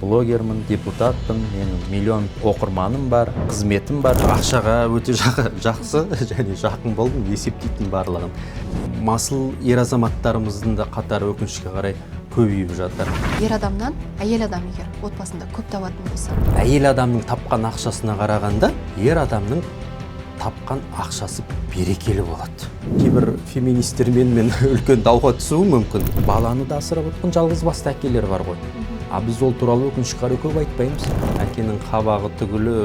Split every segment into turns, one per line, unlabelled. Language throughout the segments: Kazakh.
Блогермін, депутатпын, менің миллион оқырманым бар, қызметім бар. Ақшаға өте жақсы және жақын болдым, есептейтін барлығын. Масыл ер азаматтарымыздың да қатары өкінішке қарай көбейіп жатыр.
Ер адамнан әйел адам егер отбасында көп табатын болса.
Әйел адамның тапқан ақшасына қарағанда, ер адамның тапқан ақшасы берекелі болады. Кейбір феминистермен мен үлкен дауға түсуі мүмкін. Баланы да асырап отқан жалғыз басты әкелер бар ғой. Біз ол туралы өкінішке қарай көп айтпаймыз. Әкенің қабағы түгілі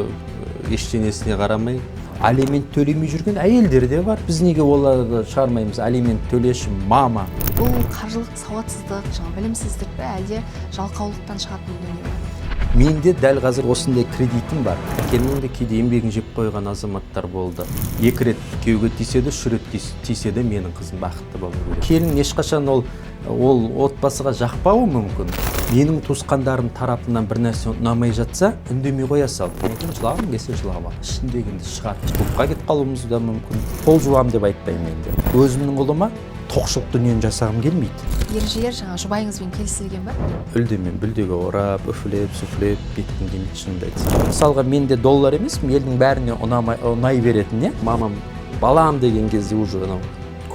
ештеңесіне қарамай алимент төлемей жүрген әйелдер де бар. Біз неге оларды шығармаймыз? Алимент төлеші мама.
Бұл қаржылық сауатсыздық, білімсіздік пе, әлде жалқаулықтан шығатын дүние ме?
Менде дәл қазір осындай кредитім бар. Әкемнің де кейде еңбегін жеп қойған азаматтар болды. 2 рет күйеуге тиседе, 3 рет тиседе менің қызым бақытты болу керек. Келін ешқашан ол отбасыға жақпауы мүмкін. Менің туысқандарым тарапынан бір нәрсе ұнамай жатса, үндемей қоя сал. Жылағым келсе жылап ал. Ішіндегінді шығарып, клубқа кетіп қалуымыз да мүмкін. Қол жуам деп айтпаймын енді. Өзімнің ұлыма тоқшылық дүниені жасағым келмейді.
Ережелер жұбайыңызбен келісілген ба?
Үлдемен бүлдеге орап, үфілеп, сүфілеп, беттім демейді шынымды айтсам. Мысалға менде доллар емес, елдің бәріне ұнай беретін, мамам балам деген кезде уже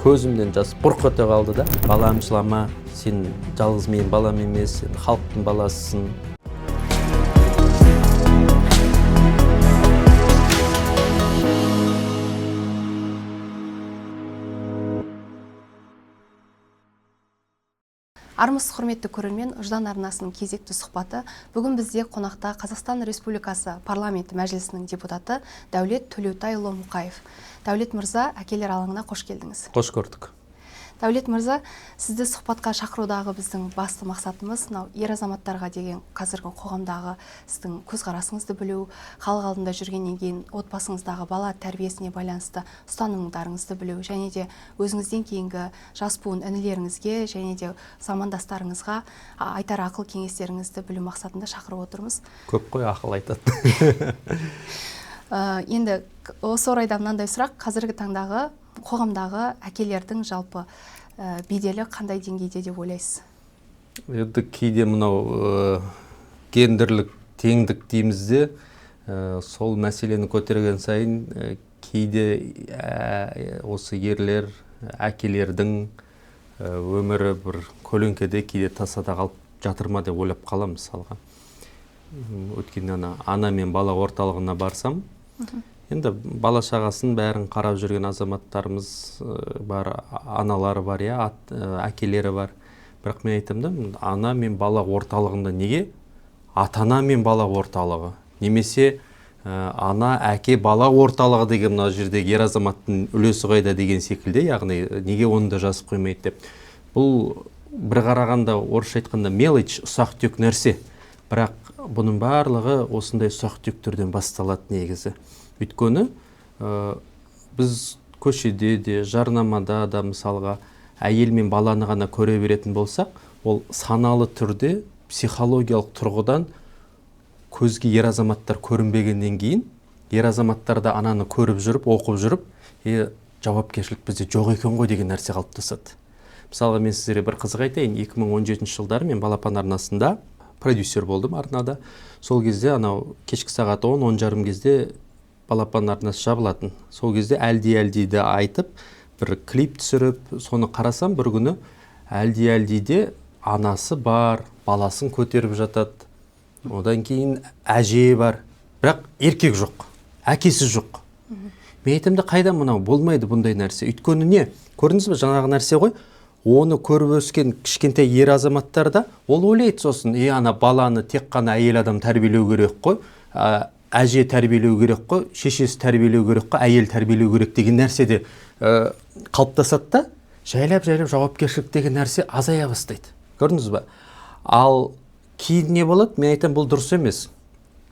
көзімден жас бұрқ ете қалды да. Балам жылама, сен жалғыз мен балам емес, сен халықтың баласысың.
Армысыз құрметті көрермен, Ұждан арнасының кезекті сұхбаты. Бүгін бізде қонақта Қазақстан Республикасы парламенті мәжілісінің депутаты Дәулет Төлеутайұлы Мұқаев. Дәулет мырза, әкелер алаңына қош келдіңіз.
Қош көрдік.
Дәулет мырза, сізді сұхбатқа шақырудағы біздің басты мақсатымыз ер азаматтарға деген қазіргі қоғамдағы сіздің көзқарасыңызды білу, халық алдында жүргеннен кейін отбасыңыздағы бала тәрбиесіне байланысты ұстанымдарыңызды білу, және де өзіңізден кейінгі жас буын інілеріңізге және де замандастарыңызға айтар ақыл кеңестеріңізді білу мақсатында шақырып отырмыз.
Көп қой ақыл айтады.
Енді осы орайда мынандай сұрақ, қазіргі таңдағы қоғамдағы әкелердің жалпы беделі қандай деңгейде деп ойлайсыз?
Енді кейде мынау гендерлік теңдік дейміз де, сол мәселені көтерген сайын кейде осы ерлер, әкелердің өмірі бір көлеңкеде кейде тасада қалып жатыр ма деп ойлап қалам мысалға. Өткенде ана мен бала орталығына барсам, енді бала шағасын бәрін қарап жүрген азаматтарымыз бар, аналары бар, әкелері бар. Бірақ мен айтам да, ана мен бала орталығында неге ата-ана мен бала орталығы? Немесе ана, әке, бала орталығы деген мына жердегі ер азаматтың үлесі қайда деген секілді, яғни неге оны да жазып қоймайды деп. Бұл бір қарағанда орысша айтқанда мелочь, ұсақ түйек нәрсе. Бірақ бұның барлығы осындай ұсақ түйектерден басталады негізі. Өйткені біз көшеде де, жарнамада да мысалға әйел мен баланы ғана көре беретін болсақ, ол саналы түрде психологиялық тұрғыдан көзге ер азаматтар көрінбегеннен кейін, ер азаматтар да ананы көріп жүріп, оқып жүріп, жауапкершілік бізде жоқ екен ғой деген нәрсе қалыптасады. Мысалға мен сіздерге бір қызық айтайын, 2017 жылдары мен Балапан арнасында продюсер болдым арнада. Сол кезде кешкі сағат 10-10:30 кезде Балапан арнасы жабылатын. Сол кезде әлди-әлдиді айтып, бір клип түсіріп, соны қарасам бір күні әлди-әлдиде анасы бар, баласын көтеріп жатады. Одан кейін әже бар, бірақ еркек жоқ, әкесі жоқ. Мен айтамда қайда мынау болмайды бұндай нәрсе. Өйткені не? Көрдіңіз бе, жаңағы нәрсе ғой. Оны көріп өскен кішкентай ер азаматтарда ол ойлайды сосын, ана баланы тек қана әйел адам тәрбиелеу керек қой, әже тәрбиелеу керек қой, шешесі тәрбиелеу керек қой, әйел тәрбиелеу керек деген нәрсе де қалыптасады да, жайлап жауапкершілік деген нәрсе азая бастайды. Көрдіңіз бе? Ал кейін не болады? Мен айтам, бұл дұрыс емес.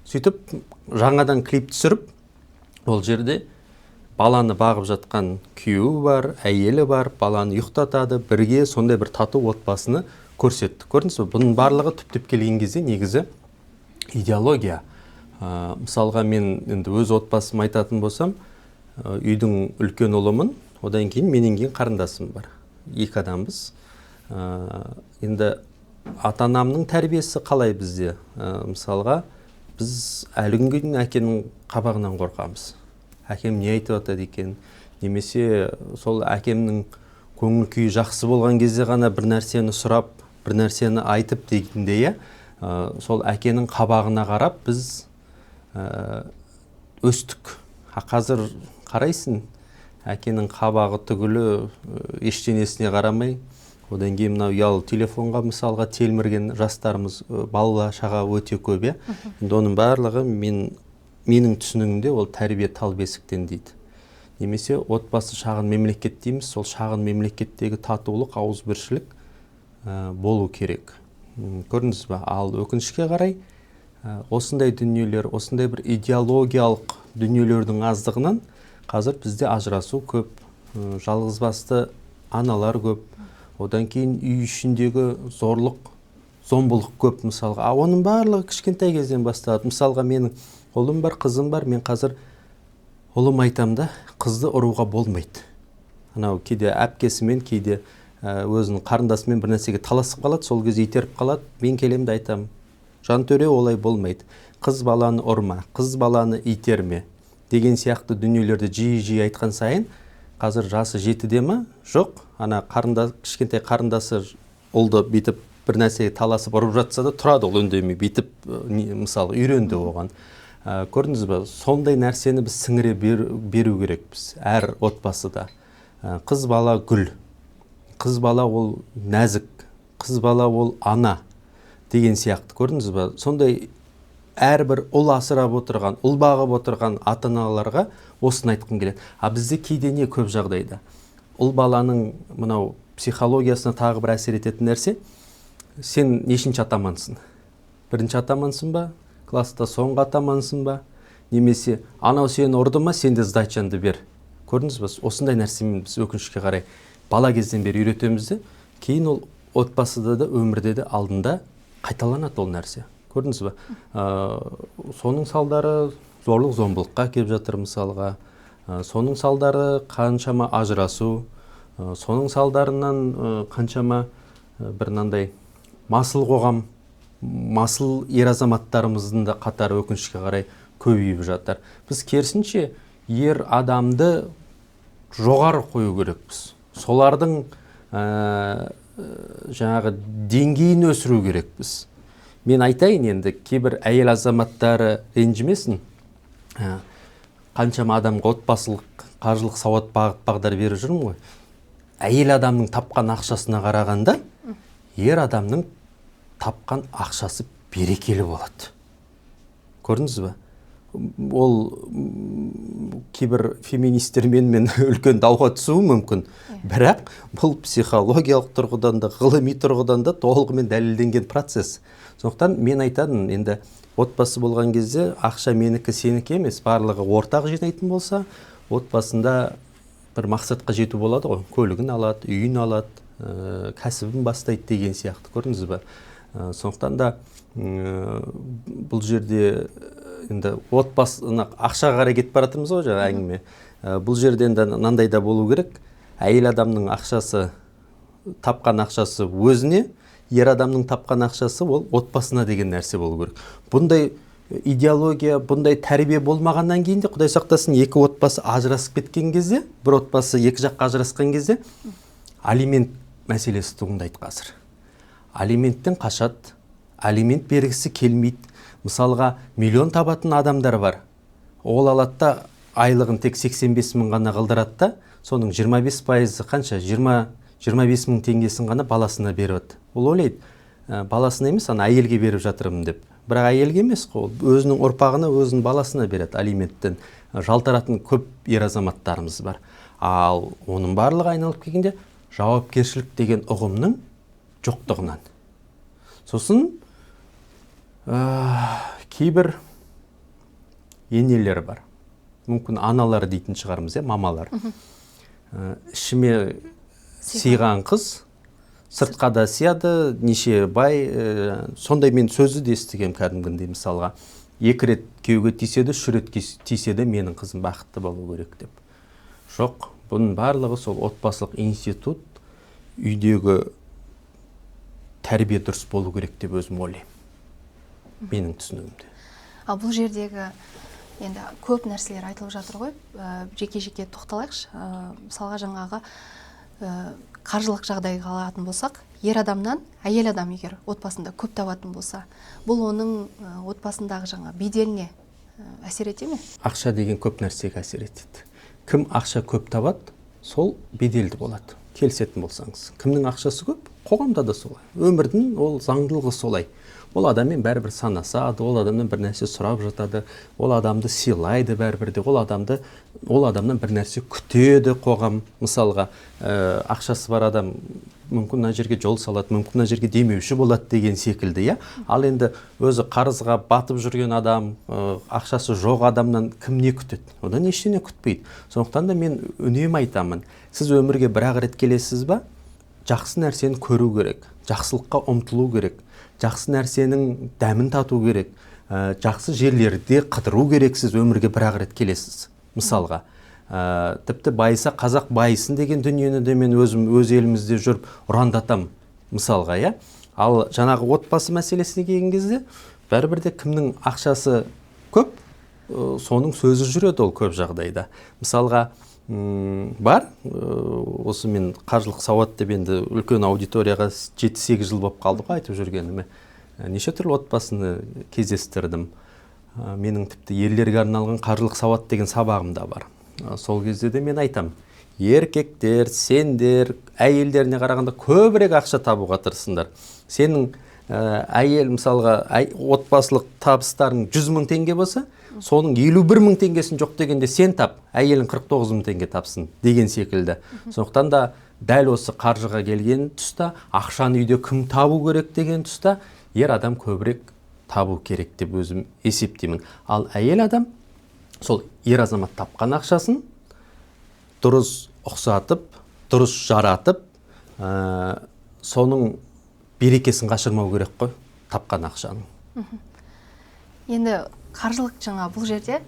Сөйтіп жаңадан клип түсіріп, ол жерде баланы бағып жатқан күйеуі бар, әйелі бар, баланы ұйықтатады, бірге сондай бір тату отбасыны көрсетті. Көрдіңіз бе? Бұның барлығы түптеп келген кезде негізі идеология. Мысалға мен енді өз отбасым айтатын болсам, үйдің үлкен ұлымын, одан кейін менен кейін қарындасым бар. 2 адамбыз. Енді ата-анамның тәрбиесі қалай бізде? Мысалға, біз әлі күнге дейін әкенің қабағынан қорқамыз. Әкем не айтып жатады екен? Немесе сол әкемнің көңіл күйі жақсы болған кезде ғана бір нәрсені сұрап, бір нәрсені айтып дегендей, сол әкенің қабағына қарап біз өстік. Қазір қарайсың, әкенің қабағы түгілі ештеңесіне қарамай, одан кейін мынау ұялы телефонға мысалға телмірген жастарымыз, бала шаға өте көп. Енді оның барлығы менің түсінігімде ол тәрбие тал бесіктен дейді. Немесе отбасы шағын мемлекет дейміз, сол шағын мемлекеттегі татулық, ауызбіршілік болу керек. Көрдіңіз бе? Ал өкінішке қарай осындай дүниелер, осындай бір идеологиялық дүниелердің аздығынан қазір бізде ажырасу көп, жалғызбасты аналар көп, одан кейін үй ішіндегі зорлық, зомбылық көп мысалға. Оның барлығы кішкентай кезден басталады. Мысалға менің ұлым бар, қызым бар, мен қазір ұлым айтам да, қызды ұруға болмайды. Анау кейде әпкесімен, кейде өзінің қарындасымен бір нәрсеге таласып қалады, сол кезде итеріп қалады. Мен келемді айтам, Жантөре олай болмайды. Қыз баланы ұрма, қыз баланы итерме деген сияқты дүниелерді жиі айтқан сайын, қазір жасы 7-де ма? Жоқ, ана кішкентай қарындасы ұлды бүйтіп бір нәрсеге таласып ұрып жатса да тұрады, ол үндемей бүйтіп мысалы үйренді оған. Көрдіңіз бе? Сондай нәрсені біз сіңіре беру керекпіз әр отбасыда. Қыз бала гүл, қыз бала ол нәзік, қыз бала ол ана деген сияқты. Көрдіңіз бе? Сондай әрбір ұл асырап отырған, ұл бағып отырған ата-аналарға осыны айтқым келеді. Бізде кейде не көп жағдайда? Ұл баланың мынау психологиясына тағы бір әсер ететін нәрсе, сен нешінші атамансың? Бірінші атамансың ба? Класста соңғы атамансың ба? Немесе анау сені ұрды ма, сен де сдачаңды бер. Көрдіңіз бе? Осындай нәрсемен біз өкінішке қарай бала кезден бері үйретеміз де, кейін ол отбасыда да, өмірде де алдында қайталанады ол нәрсе. Көрдіңіз бе? Соның салдары зорлық зомбылыққа келіп жатыр мысалға. Соның салдары қаншама ажырасу, соның салдарынан қаншама бір нандай масыл қоғам, масыл ер азаматтарымыздың да қатары өкінішке қарай көбейіп жатыр. Біз керісінше ер адамды жоғары қою керекпіз. Солардың жаңағы деңгейін өсіру керекпіз. Мен айтайын енді, кейбір әйел азаматтары ренжімесін, қаншама адамға отбасылық, қаржылық сауат бағдар беріп жүрмін ғой. Әйел адамның тапқан ақшасына қарағанда, ер адамның тапқан ақшасы берекелі болады. Көрдіңіз бе? Ол кейбір феминистермен мен үлкен дауға түсуі мүмкін. Бірақ бұл психологиялық тұрғыдан да, ғылыми тұрғыдан да толығымен дәлелденген процесс. Сондықтан мен айтадым, енді отбасы болған кезде ақша менікі, сенікі емес, барлығы ортақ жинайтын болса, отбасында бір мақсатқа жету болады ғой. Көлігін алады, үйін алады, кәсібін бастайды деген сияқты. Көрдіңіз бе? Сондықтан да бұл жерде енді отбасына ақшаға қарай кетіп баратырмыз ғой жаңа әңгіме. Бұл жерде енді мынандай да болу керек. Әйел адамның ақшасы, тапқан ақшасы өзіне, ер адамның тапқан ақшасы ол отбасына деген нәрсе болу керек. Бұндай идеология, бұндай тәрбие болмағаннан кейін де, Құдай сақтасын, екі отбасы ажырасып кеткен кезде, бір отбасы екі жаққа ажырасқан кезде, алимент мәселесі туындайды қазір. Алименттен қашады, алимент бергісі келмейді. Мысалға, миллион табатын адамдар бар. Ол алады да айлығын тек 85 мың ғана қалдырады да, соның 25% қанша? 25 мың теңгесін ғана баласына береді. Ол ойлайды, баласына емес, әйелге беріп жатырмын деп. Бірақ әйелге емес қой, өзінің ұрпағына, өзінің баласына береді алименттен. Жалтаратын көп ер азаматтарымыз бар. Ал оның барлығы айналып келгенде жауапкершілік деген ұғымның жоқтығынан. Сосын кейбір енелер бар. Мүмкін аналар дейтін шығармыз, мамалар. Ішіме сыйған қыз, сыртқа да сыяды, неше бай, сондай мен сөзі де естігем кәдімгідей мысалға. 2 рет күйеуге тиседі, 3 рет тиседі менің қызым бақытты болу керек деп. Жоқ, бұның барлығы сол отбасылық институт, үйдегі тәрбие дұрыс болу керек деп өзім ойлаймын, менің түсінігімде.
Ал бұл жердегі енді көп нәрселер айтылып жатыр ғой, жеке-жеке тоқталайықшы. Мысалға жаңағы қаржылық жағдайға алатын болсақ, ер адамнан әйел адам егер отбасында көп табатын болса, бұл оның отбасындағы жаңа беделіне әсер ете ме?
Ақша деген көп нәрсеге әсер етеді. Кім ақша көп табады, сол беделді болады. Келісетін болсаңыз. Кімнің ақшасы көп, қоғамда да солай. Өмірдің ол заңдылығы солай. Ол адаммен бәрібір санасады, ол адамнан бір нәрсе сұрап жатады, ол адамды сыйлайды бәрібір де, ол адамнан бір нәрсе күтеді қоғам. Мысалға, ақшасы бар адам мүмкін мына жерге жол салады, мүмкін мына жерге демеуші болады деген секілді, иә. Ал енді өзі қарызға батып жүрген адам, ақшасы жоқ адамнан кім не күтеді? Одан ештеңе күтпейді. Сондықтан да мен үнемі айтамын, сіз өмірге бір-ақ рет келесіз ба? Жақсы нәрсені көру керек, жақсылыққа ұмтылу керек, жақсы нәрсенің дәмін тату керек, жақсы жерлерде қыдыру керек. Сіз өмірге бір-ақ рет келесіз. Мысалға, тіпті байыса қазақ байысын деген дүниені де мен өз елімізде жүріп ұрандатам, мысалға, иә. Ал жаңағы отбасы мәселесіне келген кезде бәрібір де кімнің ақшасы көп, соның сөзі жүреді ол көп жағдайда. Мысалға, бар, осы мен қаржылық сауат деп енді үлкен аудиторияға 7-8 жыл болып қалды ғой айтып жүргеніме. Неше түрлі отбасыны кездестірдім. Менің тіпті ерлерге арналған қаржылық сауат деген сабағым да бар. Сол кезде де мен айтам, еркектер, сендер әйелдеріне қарағанда көбірек ақша табуға тырысыңдар. Сенің әйел, мысалға, отбасылық табыстарың 100 мың теңге болса, соның 51 мың теңгесін жоқ дегенде сен тап, әйелің 49 мың теңге тапсын деген секілді. Сондықтан да дәл осы қаржыға келген тұста, ақшаны үйде кім табу керек деген тұста, ер адам көбірек табу керек деп өзім есептеймін. Ал әйел адам сол ер азамат тапқан ақшасын дұрыс ұқсатып, дұрыс жаратып, соның берекесін қашырмау керек қой, тапқан ақшаның.
Енді қаржылық жаңа бұл жерде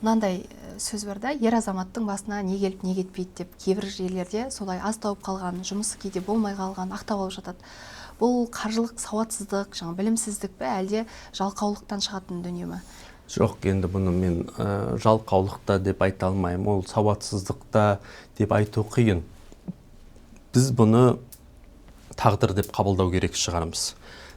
мынандай сөз бар да, ер азаматтың басына не келіп не кетпейді деп, кейбір жерлерде солай аз тауып қалған, жұмысы кейде болмай қалған, ақтап алып жатады. Бұл қаржылық сауатсыздық, жаңа білімсіздік пе, әлде жалқаулықтан шығатын дүние ме?
Жоқ, енді бұны мен жалқаулықта деп айта алмаймын, ол сауатсыздықта деп айту қиын. Біз бұны тағдыр деп қабылдау керек шығармыз.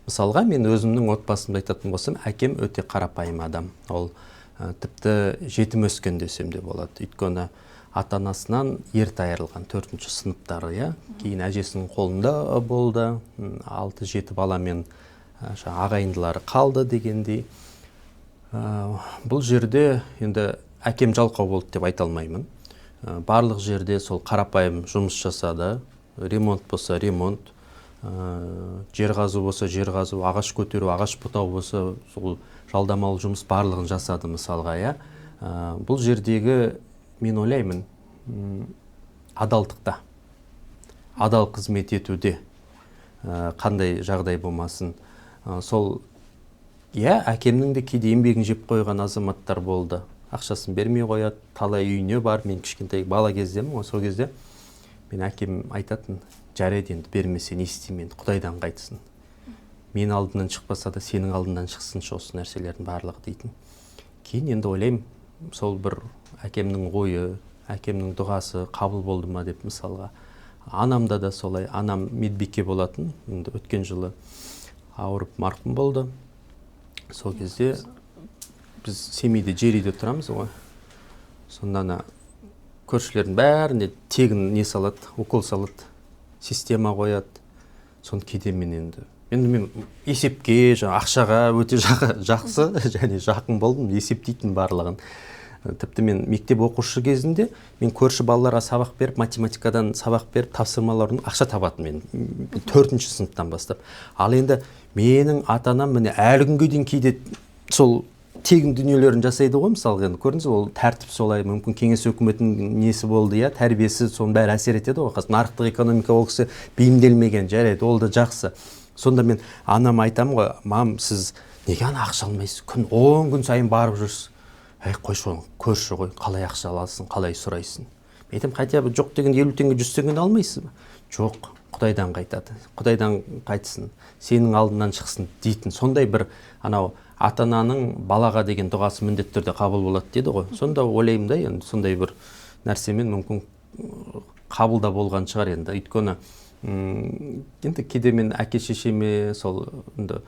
Мысалға, мен өзімнің отбасымды айтатын болсам, әкем өте қарапайым адам. Ол тіпті жетім өскен десем де болады. Өйткені ата-анасынан ерте айырылған, 4-ші сыныптары, кейін әжесінің қолында болды, 6-7 баламен ағайындылары қалды дегендей. Бұл жерде енді әкем жалқау болды деп айта алмаймын. Барлық жерде сол қарапайым жұмыс жасады, ремонт болса ремонт, жер қазу болса жер қазу, ағаш көтеру, ағаш бұтау болса сол жалдамалы жұмыс барлығын жасады мысалға, иә. Бұл жердегі мен ойлаймын, адалдықта, адал қызмет етуде, қандай жағдай болмасын, сол әкемнің де кейде еңбегін жеп қойған азаматтар болды. Ақшасын бермей қояды, талай үйіне бар. Мен кішкентай бала кездемін, сол кезде мен әкем айтатын, жарайды енді бермесе не істеймін, Құдайдан қайтсын. Мен алдынан шықпаса да сенің алдынан шықсыншы осы нәрселердің барлығы дейтін. Кейін енді ойлаймын, сол бір әкемнің ойы, әкемнің дұғасы қабыл болды ма деп мысалға. Анамда да солай, анам медбике болатын, өткен жылы ауырып марқұм болды. Сол кезде біз Семейде жер үйде тұрамыз ғой. Сонда көршілердің бәріне тегін не салады, укол салады, система қояды. Соны кейде мен есепке, ақшаға өте жақсы және жақын болдым, есептейтін барлығын. Тіпті мен мектеп оқушы кезінде мен көрші балаларға сабақ беріп, математикадан сабақ беріп, тапсырмаларын ақша табатын мен 4-ші сыныптан бастап. Ал енді менің ата-анам міне әлі күнге дейін кейде сол тегін дүниелерін жасайды ғой, мысалға, көрдіңіз, ол тәртіп солай, мүмкін кеңес өкіметінің несі болды, тәрбиесі соның бәрі әсер етеді ғой. Нарықтық экономика ол кісі бейімделмеген, жарайды, ол да жақсы. Сонда мен анам айтам ғой, мам, сіз неге ақша алмайсыз? Күн 10 күн сайын барып жүрсіз. Қойшы, көрші ғой, қалай ақша аласың, қалай сұрайсың? Мен айтам, хотя бы жоқ деген 50 теңге 100 теңгені алмайсыз ба? Жоқ, Құдайдан қайтады, Құдайдан қайтсын, сенің алдынан шықсын дейтін сондай бір анау ата-ананың балаға деген дұғасы міндетті түрде қабыл болады деді ғой. Сонда ойлаймын да, енді сондай бір нәрсемен мүмкін қабылда болған шығар енді. Өйткені енді кейде мен әке шешеме сол енді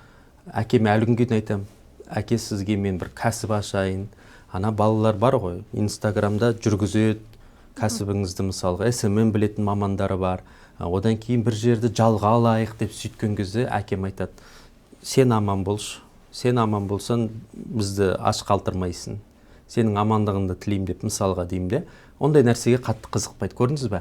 әкеме әлі күнге дейін айтамын, әке сізге мен бір кәсіп ашайын, ана балалар бар ғой, инстаграмда жүргізеді кәсібіңізді, мысалға SMM білетін мамандары бар, одан кейін бір жерді жалға алайық деп сөйткен кезде әкем айтады, сен аман болшы, сен аман болсаң бізді аш қалтырмайсың, сенің амандығыңды тілеймін деп мысалға деймін де, ондай нәрсеге қатты қызықпайды, көрдіңіз бе?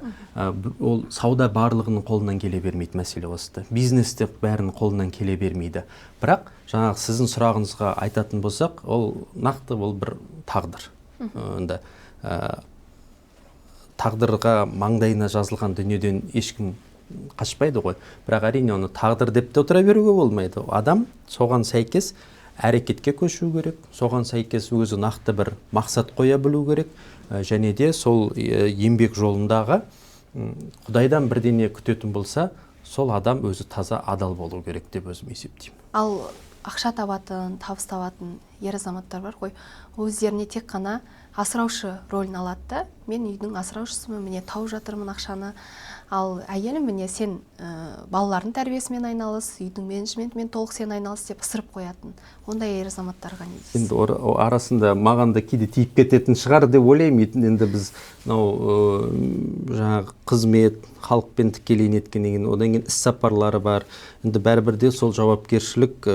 Ол сауда барлығының қолынан келе бермейді, мәселе осыда. Бизнес те бәрінің қолынан келе бермейді. Бірақ жаңағы сіздің сұрағыңызға айтатын болсақ, ол нақты ол бір тағдыр. Онда тағдырға маңдайына жазылған дүниеден ешкім қашпайды ғой. Бірақ әрине оны тағдыр деп те отыра беруге болмайды. Адам соған сәйкес әрекетке көшу керек, соған сәйкес өзі нақты бір мақсат қоя білу керек, және де сол еңбек жолындағы Құдайдан бірдеңе күтетін болса, сол адам өзі таза адал болу керек деп өзім есептеймін.
Ал ақша табатын, табыс табатын ер азаматтар бар ғой, өздеріне тек қана асыраушы рөлін алады да, мен үйдің асыраушысымын, міне тауып жатырмын ақшаны, ал әйелім міне сен балалардың тәрбиесімен айналыс, үйдің менеджментімен толық сен айналыс деп ысырып қоятын. Ондай ер азаматтарға не дейсіз?
Енді арасында маған да кейде тиіп кететін шығар деп ойлаймын. Енді біз жаңағы қызмет, халықпен тікелей неткеннен кейін, одан кейін іс сапарлары бар. Енді бәрібір де сол жауапкершілік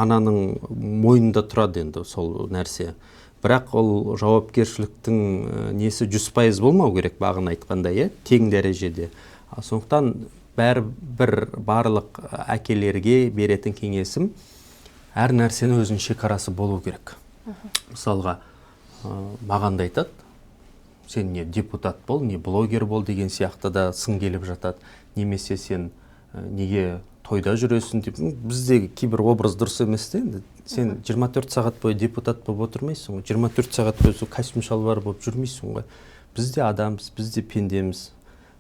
ананың мойнында тұрады енді сол нәрсе. Бірақ ол жауапкершіліктің несі 100% болмау керек, бағын айтқандай, тең дәрежеде. Сондықтан барлық әкелерге беретін кеңесім, әр нәрсенің өзінің шекарасы болу керек. Мысалға, маған да айтады, сен не депутат бол, не блогер бол деген сияқты да сын келіп жатады. Немесе сен неге тойда жүресің деп, біздегі кейбір образ дұрыс емес те, сен 24 сағат бойы депутат болып отырмайсың ғой, 24 сағат бойы костюм шалбар болып жүрмейсің ғой. Біз де адамбыз, біз де пендеміз.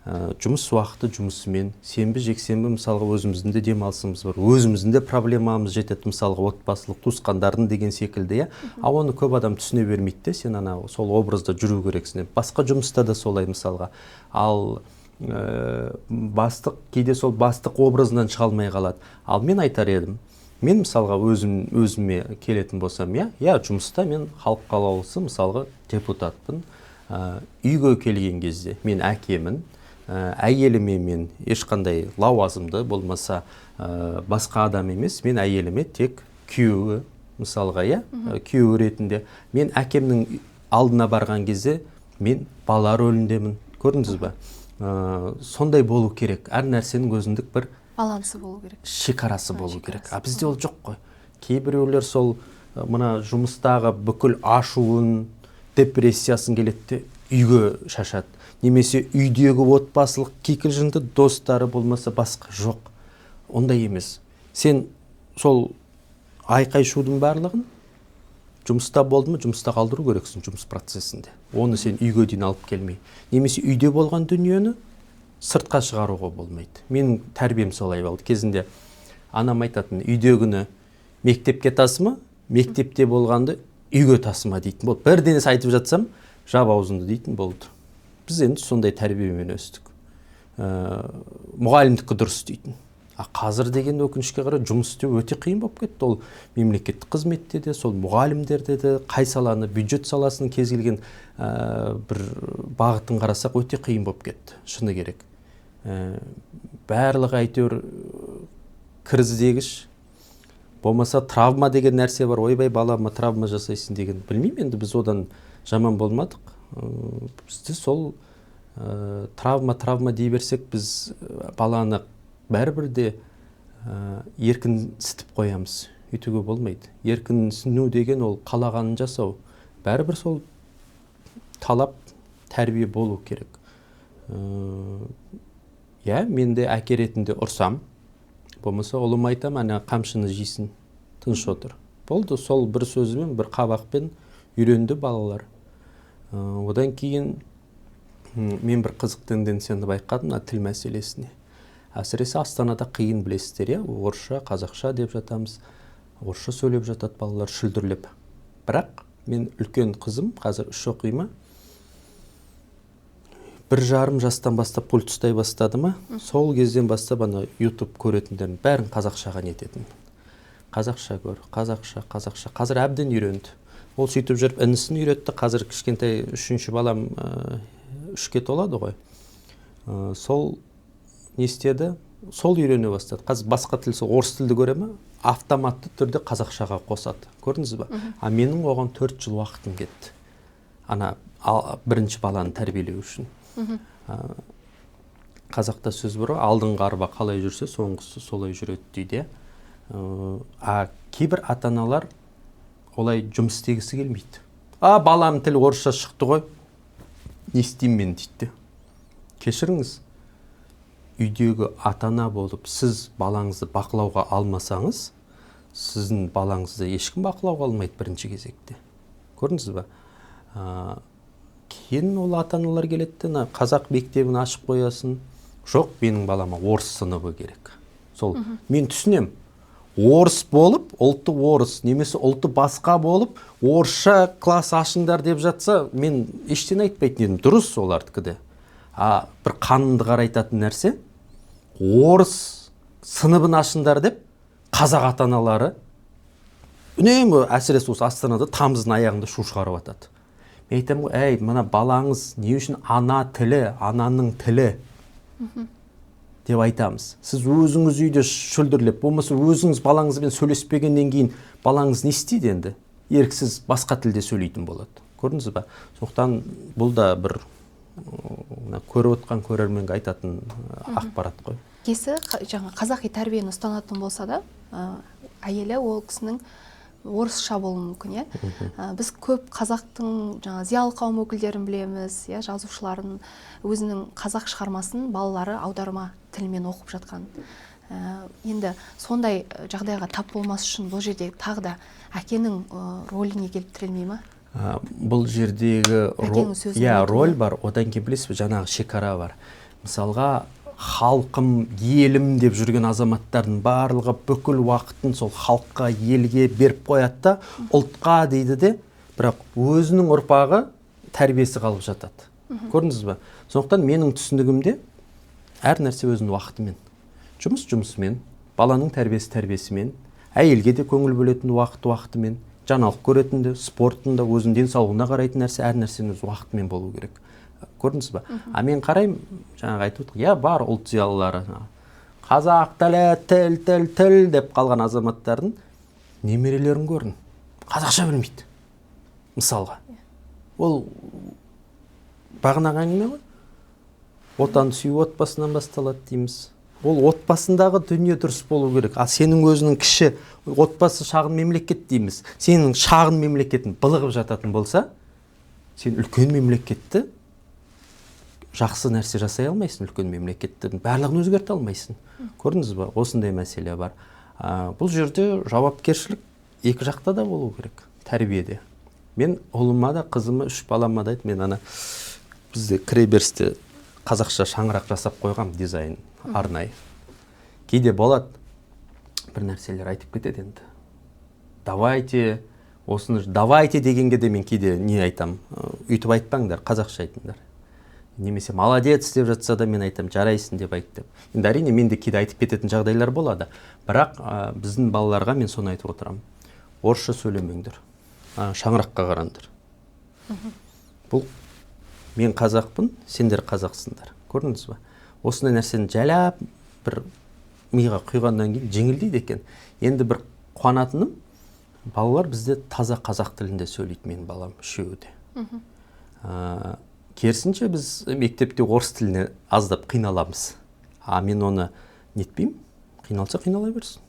Жұмыс уақыты жұмысымен, сенбі жексенбі мысалға өзіміздің де демалысымыз бар, өзіміздің де проблемамыз жетеді, мысалға отбасылық туысқандардың деген секілді, ал оны көп адам түсіне бермейді де, сен ана сол образда жүру керексің. Басқа жұмыста да солай мысалға. Ал бастық кейде сол бастық образынан шыға алмай қалады. Ал мен айтар едім, мен мысалға өзіме келетін болсам, жұмыста мен халық қалаулысы мысалға депутатпын. Үйге келген кезде мен әкемін, әйеліме мен ешқандай лауазымды болмаса басқа адам емес, мен әйеліме тек күйеуі мысалға, күйеуі ретінде. Мен әкемнің алдына барған кезде мен бала рөліндемін, көрдіңіз бе? Сондай болу керек. Әр нәрсенің өзіндік бір
балансы болу керек,
шекарасы болу керек. Бізде ол жоқ қой. Кейбіреулер сол мына жұмыстағы бүкіл ашуын, депрессиясын келетті үйге шашады. Немесе үйдегі отбасылық кикілжіңді достары болмаса басқа жоқ. Ондай емес. Сен сол айқай шудың барлығын жұмыста болды ма, жұмыста қалдыру керексің жұмыс процесінде. Оны сен үйге дейін алып келмей. Немесе үйде болған дүниені сыртқа шығаруға болмайды. Менің тәрбием солай болды. Кезінде анам айтатын, үйдегіні мектепке тасыма, мектепте болғанды үйге тасыма дейтін болды. Бірдеңес айтып жатсам, жап аузыңды дейтін болды. Біз енді сондай тәрбиемен өстік. Мұғалімдікі дұрыс дейтін. Қазір деген өкінішке қарай жұмыс істеу өте қиын болып кетті. Ол мемлекеттік қызметте де, сол мұғалімдерде де, қай саланы, бюджет саласының кез келген бір бағытын қарасақ өте қиын болып кетті. Шыны керек. Барлығы әйтеуір кіріздегіш, болмаса травма деген нәрсе бар. Ойбай балама травма жасайсың деген. Білмеймін, енді біз одан жаман болмадық. Бізді сол травма дей берсек, біз баланы бәрібір де еркінсітіп қоямыз. Үйтуге болмайды. Еркінсіну деген ол қалағанын жасау. Бәрібір сол талап, тәрбие болу керек. Мен де әке ретінде ұрсам, болмаса ұлым айтам, ана қамшыны жейсін, тыныш отыр. Болды, сол бір сөзбен, бір қабақпен үйренді балалар. Одан кейін мен бір қызық тенденцияны байқадым, тіл мәселесіне. Әсіресе Астанада қиын, білесіздер, орысша, қазақша деп жатамыз. Орысша сөйлеп жатады балалар шүлдірлеп. Бірақ мен үлкен қызым қазір 3 оқима. 1,5 жастан бастап пульт ұстай бастады ма, сол кезден бастап ана YouTube көретіндерін бәрін қазақшаға нететін. Қазақша көр, қазақша. Қазір әбден үйренді. Ол сөйтіп жүріп інісін үйретті. Қазір кішкентай 3-ші балам 3-ке толады ғой. Сол не істеді? Сол үйрене бастады. Қазір басқа тіл, орыс тілді көре ме, автоматты түрде қазақшаға қосады. Көрдіңіз ба? А менің оған 4 жыл уақытым кетті. Ана бірінші баланы тәрбиелеу үшін. Қазақта сөз бар, алдыңғы арба қалай жүрсе, соңғысы солай жүреді дейді. Кейбір ата-аналар олай жұмыс істегісі келмейді. Балам тіл орысша шықты ғой, не істеймін мен дейді. Кешіріңіз, үйдегі ата-ана болып, сіз балаңызды бақылауға алмасаңыз, сіздің балаңызды ешкім бақылауға алмайды бірінші кезекте. Көрдіңіз ба? Кейін ол ата-аналар келеді, қазақ мектебін ашып қоясын. Жоқ, менің балама орыс сыныбы керек. Сол, мен түсінем. Орыс болып, ұлты орыс, немесе ұлты басқа болып, орысша класс ашыңдар деп жатса, мен ештен айтпайтын едім. Дұрыс олардікі де. Бір қанымды қарайтатын нәрсе, орыс сыныбын ашыңдар деп, қазақ ата-аналары үнемі әсіресе осы Астанада тамыздың аяғында шу шығарып атады. Мен айтамын ғой, мына балаңыз не үшін ана тілі, ананың тілі деп айтамыз. Сіз өзіңіз үйде шүлдірлеп, болмаса өзіңіз балаңызбен сөйлеспегеннен кейін балаңыз не істейді енді? Еріксіз басқа тілде сөйлейтін болады. Көрдіңіз ба? Сондықтан бұл да бір көріп отқан көрерменге айтатын ақпарат қой.
Кесі жаңа қазақи тәрбиені ұстанатын болса да, әйелі ол кісінің орысша болуы мүмкін, біз көп қазақтың жаңа зиялы қауым өкілдерін білеміз, жазушыларын өзінің қазақ шығармасын балалары аударма тілімен оқып жатқан. Енді сондай жағдайға тап болмас үшін бұл жерде тағы да әкенің рөліне келіп тірелмей ма?
Бұл жердегі роль бар, одан кейін білесіз, жаңағы шекара бар. Мысалға, халқым, елім деп жүрген азаматтардың барлығы бүкіл уақытын сол халыққа, елге беріп қояды да, ұлтқа дейді де, бірақ өзінің ұрпағы тәрбиесі қалып жатады. Көрдіңіз ба? Сондықтан менің түсінігімде әр нәрсе өзінің уақытымен. Жұмыс жұмысымен, баланың тәрбиесімен, әйелге де көңіл бөлетін уақытымен, жаңалық көретінде, спортында, өзінің денсаулығына қарайтын нәрсе, әр нәрсенің өз уақытымен болу керек. Көрдіңіз ба? Мен қараймын, жаңағы айтып отырмын, бар ұлт зиялылары, қазақ тілі деп қалған азаматтардың немерелерін көрін. Қазақша білмейді. Мысалға. Ол бағанағы әңгіме ғой. Отанды сүю отбасынан басталады дейміз. Ол отбасындағы дүние дұрыс болу керек. Сенің өзінің кіші отбасы шағын мемлекет дейміз. Сенің шағын мемлекетін былығып жататын болса, сен үлкен мемлекетті жақсы нәрсе жасай алмайсың, үлкен мемлекеттердің барлығын өзгерте алмайсың. Көрдіңіз ба? Осындай мәселе бар. Бұл жерде жауапкершілік екі жақта да болу керек, тәрбиеде. Мен ұлыма да, қызыма, 3 балама да мен бізде кіреберісте қазақша шаңырақ жасап қойғам, дизайн арнайы. Кейде болады, бір нәрселер айтып кетеді енді. Давайте дегенге де мен кейде не айтам, үйтіп айтпаңдар, қазақша айтыңдар. Немесе молодец деп жатса да мен айтам, жарайсың деп айт деп. Енді әрине менде кейде айтып кететін жағдайлар болады. Бірақ біздің балаларға мен соны айтып отырамын. Орысша сөйлемеңдер, шаңыраққа қараңдар. Бұл мен қазақпын, сендер қазақсыңдар. Көрдіңіз ба? Осындай нәрсені жайлап бір миға құйғаннан кейін жеңілдейді екен. Енді бір қуанатыным, балалар бізде таза қазақ тілінде сөйлейді, менің балам үшеуі де. Керісінше біз мектепте орыс тіліне аздап қиналамыз. Мен оны нетпеймін, қиналса қинала берсін.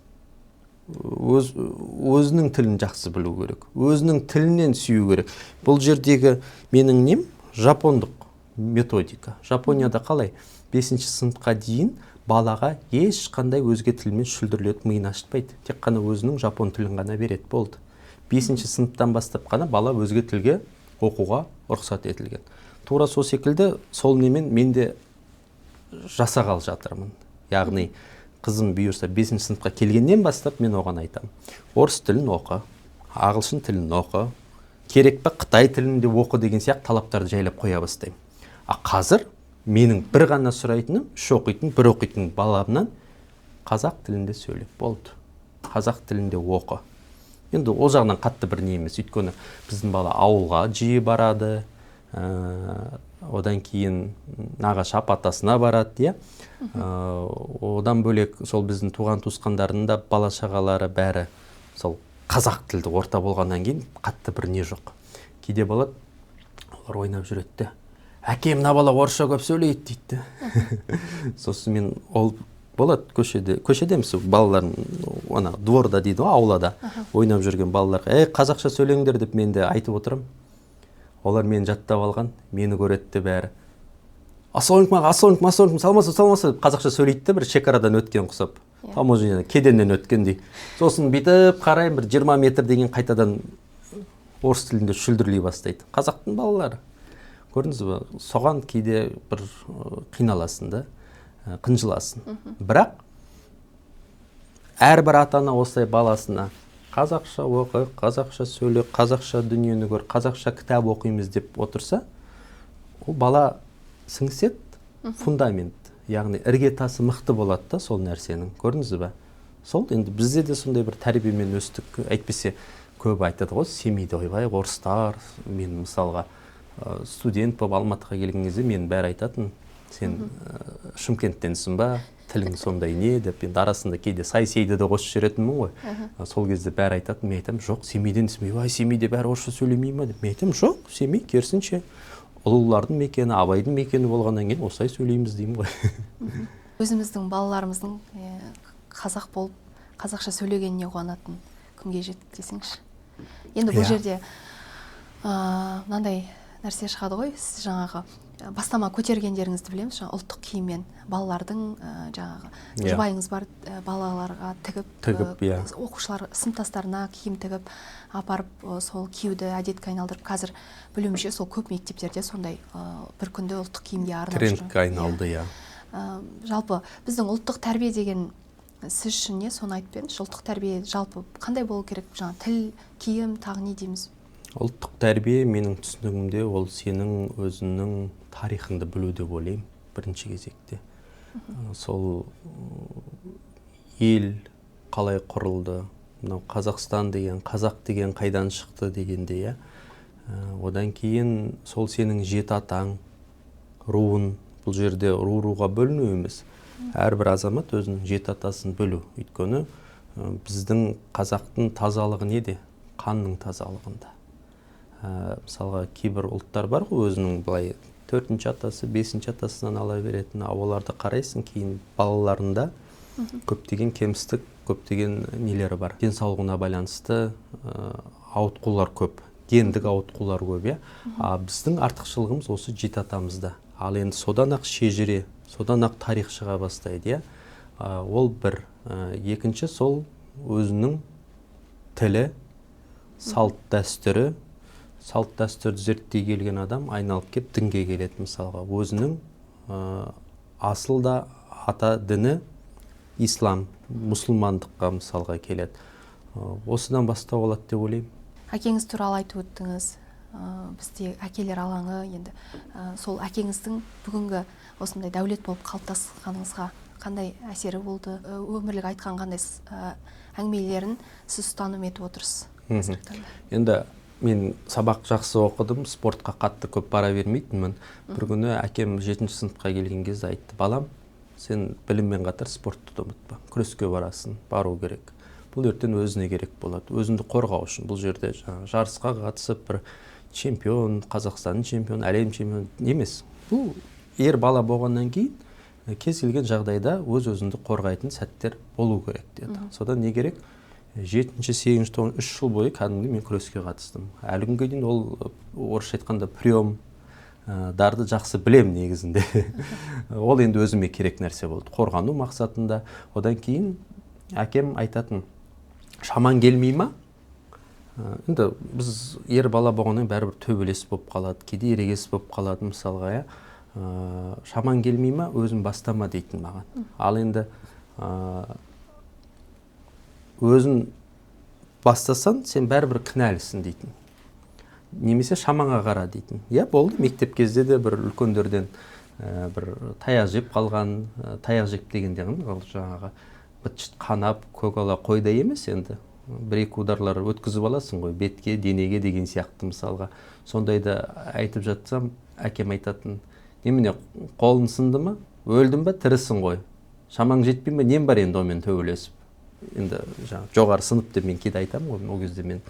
Өзінің тілін жақсы білу керек, өзінің тілінен сүю керек. Бұл жердегі менің нем жапондық методика. Жапонияда қалай? 5-ші сыныпқа дейін балаға ешқандай өзге тілмен шүлдірлетіп миын ашытпайды. Тек қана өзінің жапон тілін ғана береді, болды. 5-ші сыныптан бастап қана бала өзге тілге оқуға рұқсат етілген. Тура сол секілді сол немен мен де жасағалы жатырмын. яғни қызым бұйырса 5-ші сыныпқа келгеннен бастап мен оған айтамын, орыс тілін оқы, ағылшын тілін оқы, керек пе Қытай тілінде оқы деген сияқты талаптарды жайлап қоя бастаймын. Қазір менің бір ғана сұрайтыным, 3 оқитын, 1 оқитын баламнан қазақ тілінде сөйлеп болды. Қазақ тілінде оқы. Енді ол жағынан қатты бір не емес. Өйткені біздің бала ауылға жиі барады, одан кейін нағашы апатасына барады, иә. Одан бөлек сол біздің туған туысқандардың да бала шағалары бәрі сол қазақ тілді орта болғаннан кейін қатты бір не жоқ. Кейде болады, олар ойнап жүреді. Әке, мына бала орысша көп сөйлейді дейді. Сосын мен ол болады көшеде емес, балаларын ана дворда дейді, аулада ойнап жүрген балаларға, қазақша сөйлеңдер деп мен де айтып отырам. Олар мені жаттап алған, мені көреді бәрі. Ассалаумағалейкум, саламатсыз, қазақша сөйлейді, бір шекарадан өткен құсап. Таможнядан, кеденнен өткендей. Сосын бүйтіп қарайым, бір 20 метр деген қайтадан орыс тілінде шүлдірлей бастайды. Қазақтың балалары. Көрдіңіз бе? Соған кейде бір қиналасын да, қынжыласын. Бірақ әрбір ата-ана осылай баласына қазақша оқы, қазақша сөйле, қазақша дүниені көр, қазақша кітап оқимыз деп отырса, ол бала сіңсет, фундамент, яғни іргетасы мықты болады да сол нәрсенің. Көрдіңіз бе? Сол енді бізде де сондай бір тәрбиемен өстік. Әйтпесе көп айтады ғой, семейде ойбай орыстар. Мен мысалға студент болып Алматыға келген кезде мен бәрі айтатын, сен Шымкенттенсің ба, тілің сондай не деп, енді арасында кейде сай-сейді де қосып жүретінмін ғой. Сол кезде бәрі айтатын, мен айтам, жоқ, Семейденсің бе? Семейде бәрі орысша сөйлемей ме деп. Мен айтам, жоқ, Семей керісінше ұлылардың мекені, Абайдың мекені болғаннан кейін осылай сөйлейміз деймін ғой.
Өзіміздің балаларымыздың қазақ болып, қазақша сөйлегеніне қуанатын күнге жеттік десеңізші. Енді бұл жерде мынандай нәрсе шығады ғой, сіз жаңағы бастама көтергендеріңізді білеміз, жаңа ұлттық киіммен балалардың жаңағы жұбайыңыз бар, балаларға тігіп, оқушылар сыныптастарына киім тігіп апарып сол киюді әдетке айналдырып, қазір білуімше сол көп мектептерде сондай бір күнде ұлттық киімге арнап жүр.
Трендке айналды, иә.
Жалпы біздің ұлттық тәрбие деген сіз үшін не, соны айтып беріңізші. Ұлттық тәрбие жалпы қандай болу керек? Жаңа тіл, киім, тағы не дейміз?
Ұлттық тәрбие менің түсінігімде ол сенің өзіңнің тарихыңды білу деп ойлаймын бірінші кезекте. Сол ел қалай құрылды, мынау Қазақстан деген, қазақ деген қайдан шықты дегенде, иә. Одан кейін сол сенің жеті атаң, руын, бұл жерде руға бөліну емес. Әрбір азамат өзінің жеті атасын білу. Өйткені біздің қазақтың тазалығы неде? Қанның тазалығында. Мысалға кейбір ұлттар бар ғой, өзінің былай 4-ші атасы, 5-ші атасынан ала беретін, оларды қарайсың, кейін балаларында көптеген кемістік, көптеген нелері бар. Денсаулығына байланысты ауытқулар көп, гендік ауытқулар көп, иә. Біздің артықшылығымыз осы жеті атамызда. Ал енді содан ақ шежіре, содан ақ тарих шыға бастайды, иә. Ол бір. Екінші сол өзінің тілі, салт дәстүрі, салт дәстүрді зерттей келген адам айналып кеп дінге келеді. Мысалға өзінің асыл да ата діні ислам, мұсылмандыққа мысалға келеді. Осыдан бастау алады деп ойлаймын.
Әкеңіз туралы айтып өттіңіз. Бізде әкелер алаңы, енді сол әкеңіздің бүгінгі осындай дәулет болып қалыптасқаныңызға қандай әсері болды? Өмірлік айтқан қандай әңгімелерін сіз ұстаным етіп отырсыз?
Енді мен сабақ жақсы оқыдым, спортқа қатты көп бара бермейтінмін. Бір күні әкем 7-ші сыныпқа келген кезде айтты, балам, сен біліммен қатар спортты да ұмытпа, күреске барасың, бару керек. Бұл ертең өзіне керек болады, өзіңді қорғау үшін. Бұл жерде жарысқа қатысып бір чемпион, Қазақстанның чемпион, әлем чемпион емес. Бұл ер бала болғаннан кейін кез келген жағдайда өз-өзіңді қорғайтын сәттер болу керек деді. Содан не керек? 7-ші, 8-ші, 9-ші 3 жыл бойы кәдімгі мен күреске қатыстым. Әлі күнге дейін ол орысша айтқанда прием дарды жақсы білем негізінде. Ол енді өзіме керек нәрсе болды. Қорғану мақсатында. Одан кейін әкем айтатын, шаман келмей ма? Енді біз ер бала болғаннан бәрібір төбелес болып қалады, кейде ерегес болып қалады мысалға, шаман келмей ма, өзің бастама дейтін маған. Ал енді өзің бастасан, сен бәрібір кінәлісің дейтін. Немесе шаманға қара дейтін. Иә, болды, мектеп кезде де бір үлкендерден бір таяқ жеп қалған, таяқ жеп дегенде жаңағы быт-шыт қанап, көкала қойдай емес енді. Бір-екі ударлар өткізіп аласың ғой, бетке, денеге деген сияқты мысалға. Сондайды айтып жатсам, әкем айтатын, немене қолың сынды ма, өлдің ба, тірісің ғой. Шамаң жетпей ме, нем бар енді омен төбелесіп. Енді жоғары сынып деп мен кейде айтамын ғой, ол кезде мен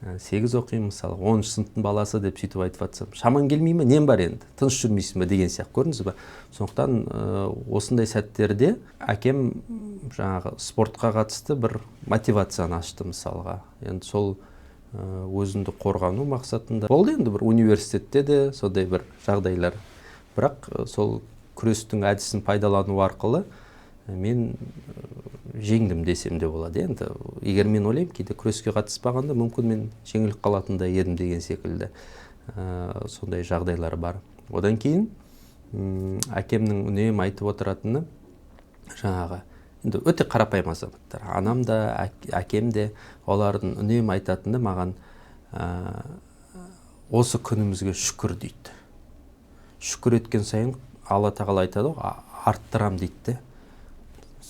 8 оқимын мысалы, 10 сыныптың баласы деп сөйтіп айтып жатсам, шаман келмей ме, нем бар енді, тыныш жүрмейсің ба деген сияқты, көрдіңіз ба? Сондықтан осындай сәттерде әкем жаңағы спортқа қатысты бір мотивацияны ашты мысалға. Енді сол өзіңді қорғану мақсатында болды, енді бір университетте де сондай бір жағдайлар. Бірақ сол күрестің әдісін пайдалану арқылы мен жеңдім десем де болады. Енді егер мен ойлаймын, кейде күреске қатыспағанда мүмкін мен жеңіліп қалатындай едім деген секілді сондай жағдайлар бар. Одан кейін әкемнің үнемі айтып отыратыны жаңағы, енді өте қарапайым азаматтар. Анам да, әкем де, олардың үнемі айтатыны маған осы күнімізге шүкір дейді. Шүкір еткен сайын Алла тағала айтады, арттырам дейді.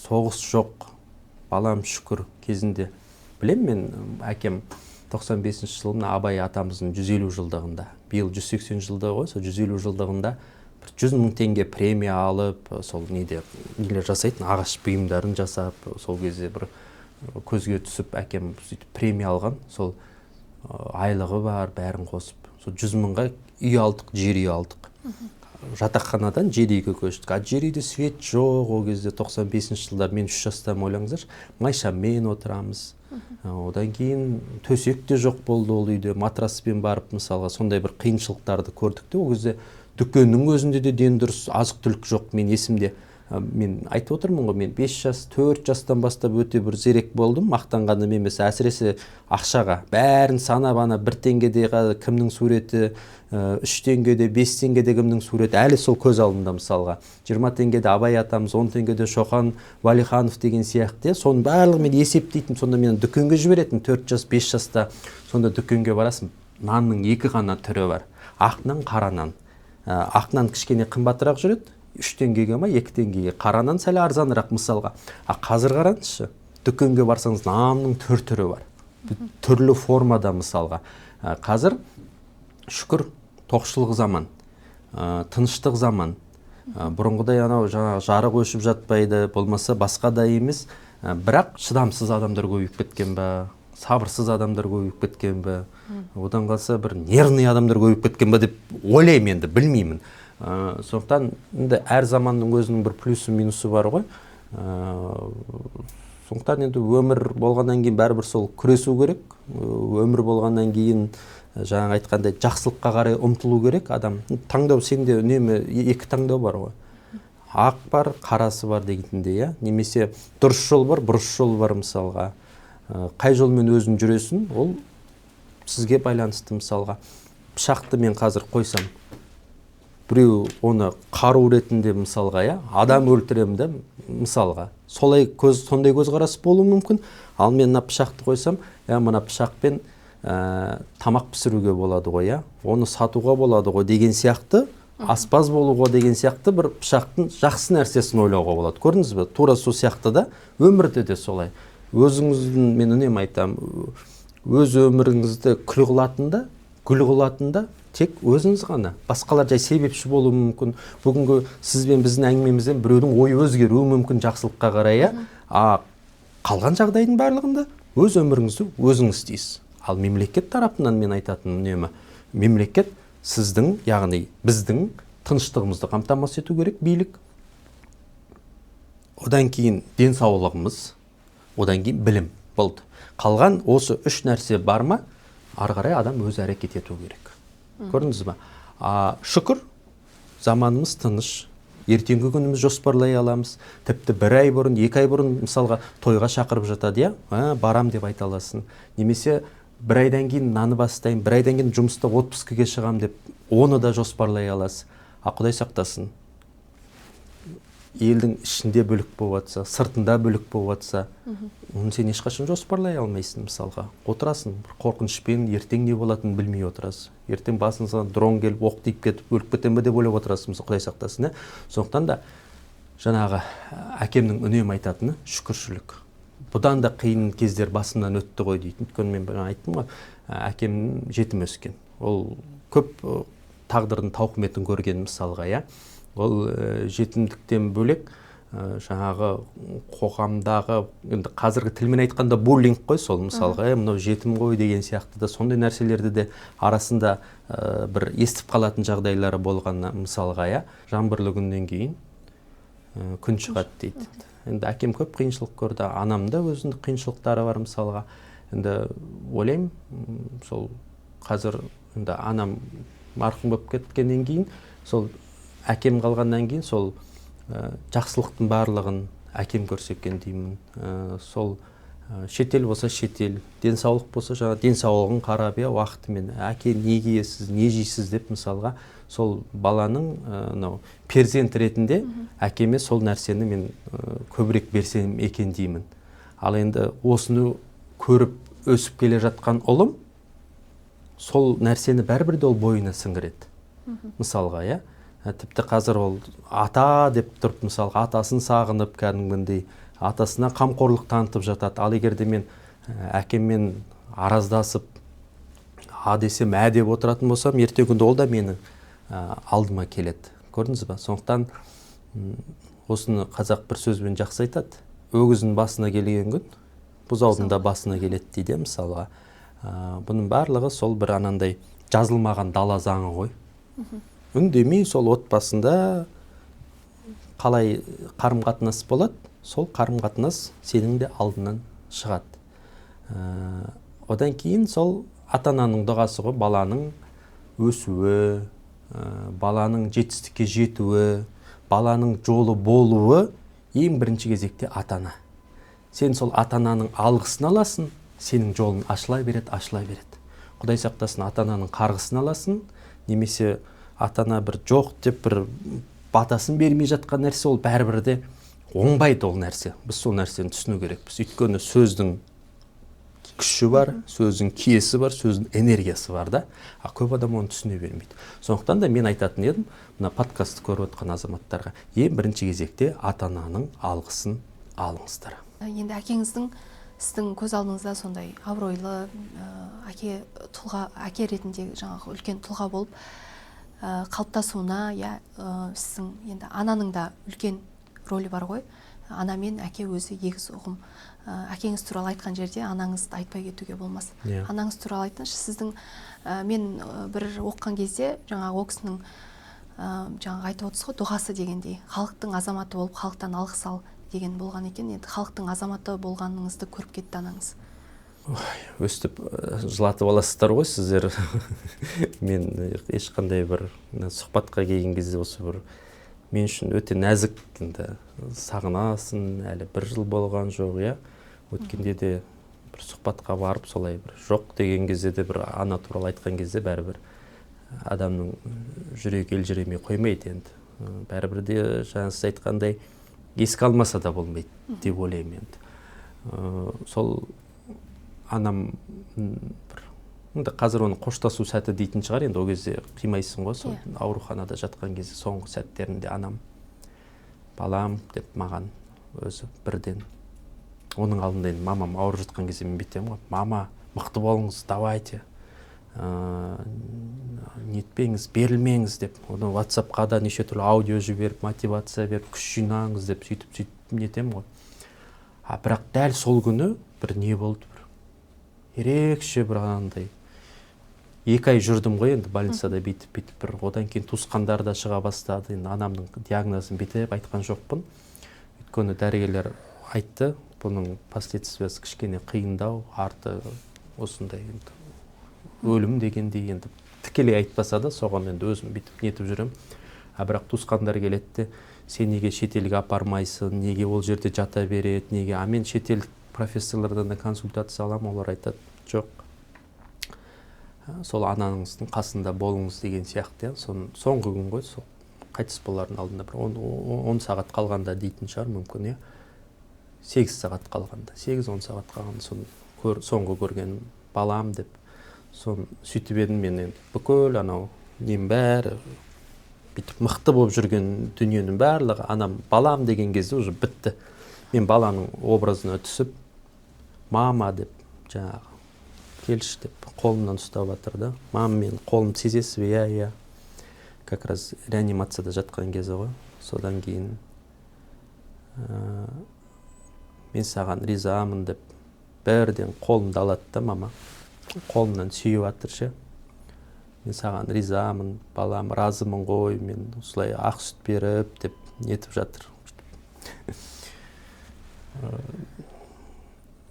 Соғыс жоқ, балам шүкір кезінде. Білем мен, әкем 95 жылында Абай атамыздың 150 жылдығында, биыл 180 жылдығы ғой, сол 150 жылдығында 100 мың теңге премия алып, сол нелер жасайтын, ағаш бұйымдарын жасап, сол кезде бір көзге түсіп, әкем премия алған, сол айлығы бар, бәрін қосып, сол 100 мыңға үй алдық, жер үй алдық. Жатақханадан жер үйге көштік. Жер үйде свет жоқ, ол кезде 95 жылдар, мен 3 жастан ойлаңыздаршы, майшаммен отырамыз. Одан кейін төсек те жоқ болды ол үйде, матраспен барып мысалға сондай бір қиыншылықтарды көрдік те. Ол кезде дүкеннің өзінде де ден дұрыс азық-түлік жоқ, мен есімде. Мен айтып отырмын ғой, мен 5 жас, 4 жастан бастап өте бір зерек болдым, мақтанғаным емес, әсіресе ақшаға. Бәрін санап, бір теңгеде кімнің суреті, 3 теңгеде, 5 теңгеде кімнің суреті, әлі сол көз алдымда мысалға. 20 теңгеде Абай атамыз, 10 теңгеде Шоқан Валиханов деген сияқты. Соның барлығы мен есептейтін, сонда мен дүкенге жіберетін, 4 жас, 5 жаста. Сонда дүкенге барасың, нанның 2 ғана түрі бар. Ақ нан, қара нан. Ақ нан кішкене қымбатырақ жүреді. 3 теңгеге ма, 2 теңгеге. Қаранан сәл арзанырақ мысалға. Қазір қараңызшы, дүкенге барсаңыз нанның 4 түрі бар. Түрлі формада мысалға. Қазір шүкір тоқшылық заман, тыныштық заман. Бұрынғыдай жарық өшіп жатпайды, болмаса басқа да емес. Бірақ шыдамсыз адамдар көбейіп кеткен бе, сабырсыз адамдар көбейіп кеткен бе, одан қалса бір нервный адамдар көбейіп кеткен бе деп ойлаймын, енді білмеймін. Сондықтан әр заманның өзінің бір плюсы минусы бар ғой. Сондықтан енді өмір болғаннан кейін бәрібір сол күресу керек. Өмір болғаннан кейін жаңа айтқандай жақсылыққа қарай ұмтылу керек адам. Таңдау, сенде үнемі 2 таңдау бар ғой. Ақ бар, қарасы бар дегендей, иә. Немесе дұрыс жол бар, бұрыс жол бар мысалға. Қай жолмен өзің жүресің, ол сізге байланысты мысалға. Пышақты мен қазір қойсам, біреу оны қару ретінде мысалға, иә, адам өлтіремін де мысалға. Сондай көзқарас болуы мүмкін. Ал мен мына пышақты қойсам, мына пышақпен тамақ пісіруге болады ғой, иә. Оны сатуға болады ғой деген сияқты, аспаз болуға деген сияқты бір пышақтың жақсы нәрсесін ойлауға болады. Көрдіңіз бе? Тура сол сияқты да өмірде де солай. Өзіңіздің, мен үнемі айтам, өз өміріңізді күл қылатында тек өзіңіз ғана. Басқалар жай себепші болуы мүмкін. Бүгінгі сіз бен біздің әңгімемізден біреудің ойы өзгеруі мүмкін жақсылыққа қарай. Қалған жағдайдың барлығында өз өміріңізді өзіңіз істейсіз. Ал мемлекет тарапынан мен айтатыным үнемі, мемлекет сіздің, яғни біздің тыныштығымызды қамтамасыз ету керек, билік. Одан кейін денсаулығымыз, одан кейін білім болды. Қалған осы 3 нәрсе бар ма, ары қарай адам өз әрекет ету керек. Көрдіңіз ба? Шүкір, заманымыз тыныш, ертеңгі күніміз жоспарлай аламыз. Тіпті 1 ай бұрын, 2 ай бұрын мысалға тойға шақырып жатады, барам деп айта аласың. Немесе 1 айдан кейін наны бастайын, 1 айдан кейін жұмыста отпускіге шығам деп, оны да жоспарлай аласыз. Құдай сақтасын, елдің ішінде бүлік болып жатса, сыртында бүлік болып жатса, оны сен ешқашан жоспарлай алмайсың. Мысалға отырасың, бір қорқынышпен ертең не болатынын білмей отырасың. Ертең басыңызға дрон келіп оқ тиіп кетіп өліп кетем бе деп ойлап отырасың. Құдай сақтасын. Сондықтан да жаңағы әкемнің үнемі айтатыны шүкіршілік. Бұдан да қиын кездер басымнан өтті ғой дейді. Өйткені мен жаңа айттым ғой, әкем жетім өскен. Ол көп тағдырдың тауқыметін көрген, мысалға, иә. Ол жетімдіктен бөлек жаңағы қоғамдағы, енді қазіргі тілмен айтқанда буллинг қой сол, мысалға, мынау жетім ғой деген сияқты да сондай нәрселерді де арасында бір естіп қалатын жағдайлары болған, мысалға, иә. Жаңбырлы күннен кейін күн шығады дейді. Енді әкем көп қиыншылық көрді, анам да өзінің қиыншылықтары бар, мысалға. Енді ойлаймын, сол қазір енді анам марқұм болып кеткеннен кейін, сол әкем қалғаннан кейін сол жақсылықтың барлығын әкем көрсеткен деймін. Сол шетел болса шетел, денсаулық болса жаңа денсаулығын қарап, уақытымен әке не киесіз, не жейсіз деп, мысалға, сол баланың перзент ретінде әкеме сол нәрсені мен көбірек берсем екен деймін. Ал енді осыны көріп өсіп келе жатқан ұлым сол нәрсені бәрібір де ол бойына сіңіреді. Мысалға, иә. Тіпті қазір ол ата деп тұрып, мысалға, атасын сағынып кәдімгідей атасына қамқорлық танытып жатады. Ал егер де мен әкеммен араздасып десем деп отыратын болсам, ертеңгі күнде ол да мені алдыма келеді. Көрдіңіз ба? Сондықтан осыны қазақ бір сөзбен жақсы айтады. Өгіздің басына келген күн бұзаудың да басына келеді дейді, мысалға. Бұның барлығы сол бір анандай жазылмаған дала заңы ғой. Үндемей сол отбасында қалай қарым-қатынас болады, сол қарым-қатынас сенің де алдынан шығады. Одан кейін сол ата-ананың дұғасы ғой, баланың өсуі, баланың жетістікке жетуі, баланың жолы болуы ең бірінші кезекте ата-ана. Сен сол ата-ананың алғысын аласың, сенің жолың ашыла береді, ашыла береді. Құдай сақтасын, ата-ананың қарғысын аласың, немесе ата-ана бір жоқ деп бір батасын бермей жатқан нәрсе, ол бәрібір де оңбайды ол нәрсе. Біз сол нәрсені түсіну керекпіз. Өйткені сөздің күші бар, сөздің киесі бар, сөздің энергиясы бар да. Көп адам оны түсіне бермейді. Сондықтан да мен айтатын едім, мына подкастты көріп отқан азаматтарға, ең бірінші кезекте ата-ананың алғысын алыңыздар.
Енді әкеңіздің сіздің көз алдыңызда сондай абыройлы әке ретінде жаңағы үлкен тұлға болып қалыптасуына, сіздің енді ананың да үлкен рөлі бар ғой. Ана мен әке өзі егіз ұғым. Әкеңіз туралы айтқан жерде анаңызды айтпай кетуге болмас. Анаңыз туралы айтыңызшы, сіздің мен бір оқыған кезде жаңағы ол кісінің жаңағы айтып отырсыз ғой, дұғасы дегендей, халықтың азаматы болып халықтан алғыс ал деген болған екен. Енді халықтың азаматы болғаныңызды көріп кетті анаңыз.
Өстіп жылатып аласыздар ғой сіздер. Мен ешқандай бір сұхбатқа келген кезде осы бір мен үшін өте нәзік, енді сағынасың, әлі бір жыл болған жоқ, иә. Өткенде де бір сұхбатқа барып солай бір жоқ деген кезде де бір ана туралы айтқан кезде бәрібір адамның жүрегі елжіремей қоймайды енді. Бәрібір де жаңа сіз айтқандай еске алмаса да болмайды деп ойлаймын енді. Сол анам бір қазір оны қоштасу сәті дейтін шығар, енді ол кезде қимайсың ғой, сол ауруханада жатқан кезде соңғы сәттерінде анам балам деп маған өзі бірден оның алдында енді мамам ауырып жатқан кезде мен бүйтемін ғой, мама мықты болыңыз, давайте, нетпеңіз, берілмеңіз деп, оны WhatsApp-қа да неше түрлі аудио жіберіп, мотивация беріп, күш жинаңыз деп сөйтіп нетемін ғой. Бірақ дәл сол күні бір не болды, бір ерекше бір анандай 2 ай жүрдім ғой енді больницада бүйтіп бір, одан кейін туысқандар да шыға бастады. Енді анамның диагнозын бүйтіп айтқан жоқпын. Өйткені дәрігерлер айтты, бұның последствиясы кішкене қиындау, арты осындай енді өлім дегендей, енді тікелей айтпаса да соған енді өзім бүйтіп нетіп жүрем. Бірақ туысқандар келеді де, сен неге шетелге апармайсың, неге ол жерде жата береді, неге? Мен шетел профессорлардан да консультация аламын, олар айтады, жоқ, сол анаңыздың қасында болыңыз деген сияқты. Соңғы күн ғой, сол қайтыс болардың алдында бір 10 сағат қалғанда дейтін шығар мүмкін, иә. 8 сағат қалғанда, 8-10 сағат қалғанда соңғы көрген балам деп. Сон сөйтіп едім мен енді бүкіл анау нем бәрі бүйтіп мықты болып жүрген дүниенің барлығы анам балам деген кезде уже бітті. Мен баланың образына түсіп, мама деп жаңағы келші деп қолымнан ұстап жатыр да. Мама, мен қолымды сезесіз бе? Иә. Как раз реанимацияда жатқан кезі ғой. Содан кейін мен саған ризамын деп бірден қолымды алады да мама. Қолымнан сүйіп жатыр ше. Мен саған ризамын, балам, разымын ғой, мен осылай ақ сүт беріп деп нетіп жатыр.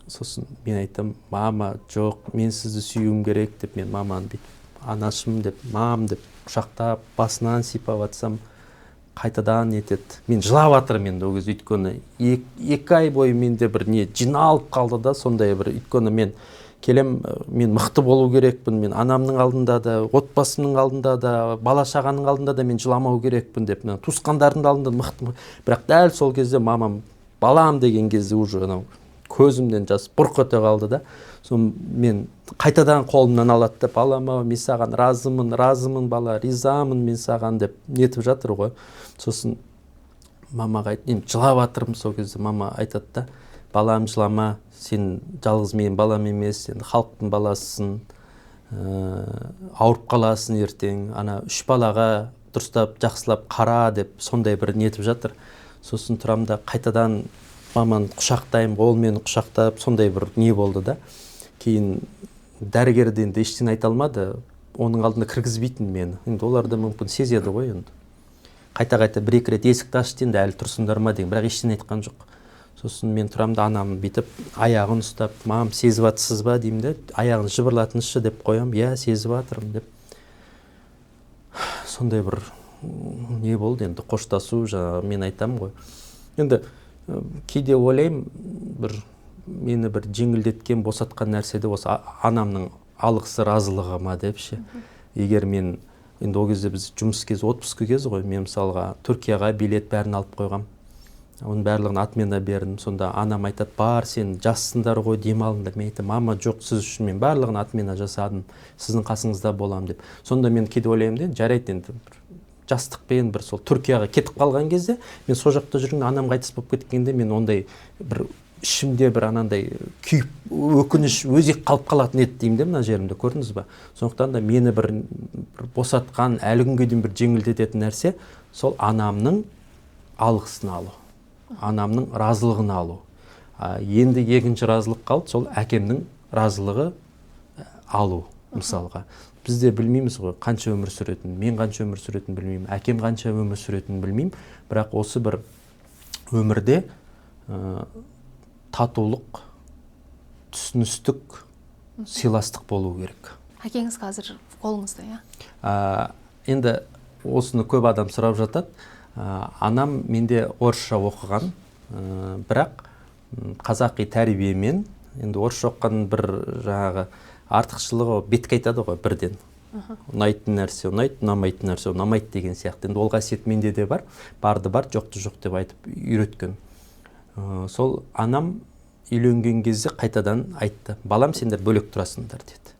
Сосын мен айтам, мама, жоқ, мен сізді сүйуім керек деп, мен маманы бүйтіп анашым деп, мам деп құшақтап, басынан сипап атсам, қайтадан нетеді. Мен жылап жатырмын енді ол кезде, өйткені 2 ай бойы менде бір не жиналып қалды да, сондай бір, өйткені мен келем, мен мықты болу керекпін, мен анамның алдында да, отбасымның алдында да, бала шағаның алдында да мен жыламау керекпін деп, мен туысқандардың алдында мықты. Бірақ дәл сол кезде мамам балам деген кезде уже анау көзімнен жас бұрқ ете қалды да. Соны мен қайтадан қолымнан алады да, балам, мен саған разымын бала, ризамын мен саған деп нетіп жатыр ғой. Сосын мамаға мен жылап жатырмын сол кезде, мама айтады да, балам, жылама, сен жалғыз мен балам емес, сен халықтың баласысың, ауырып қаласың ертең, ана 3 балаға дұрыстап жақсылап қара деп сондай бір нетіп жатыр. Сосын тұрамда қайтадан маманы құшақтаймын, ол мені құшақтап, сондай бір не болды да. Кейін дәрігерден де ештеңе айта алмады, оның алдында кіргізбейтін мені. Енді олар да мүмкін сезеді ғой енді. Қайта-қайта 1-2 рет есікті ашты, енді әлі тұрсыңдар ма деген, бірақ ештеңе айтқан жоқ. Сосын мен тұрамда анам бүйтіп аяғын ұстап, мам, сезіп жатсыз ба деймін де, аяғын жыбырлатыңызшы деп қоям, иә, сезіп жатырмын деп. Сондай бір не болды енді, қоштасу, жаңағы мен айтам ғой. Енді кейде ойлаймын, мені бір жеңілдеткен, босатқан нәрседе осы анамның алғысы, разылығы ма депші. Егер мен, енді ол кезде біз жұмыс кезі, отпуск кезі ғой, мен мысалға Түркияға билет бәрін алып қойғам. Оның барлығын отмена бердім. Сонда анам айтады, бар, сен жассыңдар ғой, демалыңдар. Мен айтам, мама, жоқ, сіз үшін мен барлығын отмена жасадым, сіздің қасыңызда болам деп. Сонда мен кейде ойлаймын, жарайды енді жастықпен бір сол Түркияға кетіп қалған кезде, мен сол жақта жүргенде анам қайтыс болып кеткенде, мен ондай бір ішімде бір анандай күйіп, өкініш, өзек қалып қалатын еді деймін де мына жерімде, көрдіңіз ба? Сондықтан да мені бір босатқан, әлі күнге дейін бір жеңілдететін нәрсе сол анамның алғысын алу, анамның разылығын алу. Енді екінші разылық қалды, сол әкемнің разылығы алу мысалға. Бізде білмейміз ғой, қанша өмір сүретінін, мен қанша өмір сүретінін білмеймін, әкем қанша өмір сүретінін білмеймін, бірақ осы бір өмірде татулық, түсіністік, сыйластық болу керек.
Әкеңіз қазір қолыңызда, иә?
Енді осыны көп адам сұрап жатады. Анам менде орысша оқыған, бірақ қазақи тәрбиемен, енді орысша оқыған бір жаңағы артықшылығы бетке айтады ғой бірден. Ұнайтын нәрсе ұнайды, ұнамайтын нәрсе ұнамайды деген сияқты. Енді ол қасиет менде де бар, барды бар, жоқты жоқ деп айтып үйреткен. Сол анам үйленген кезде қайтадан айтты, балам, сендер бөлек тұрасыңдар деді.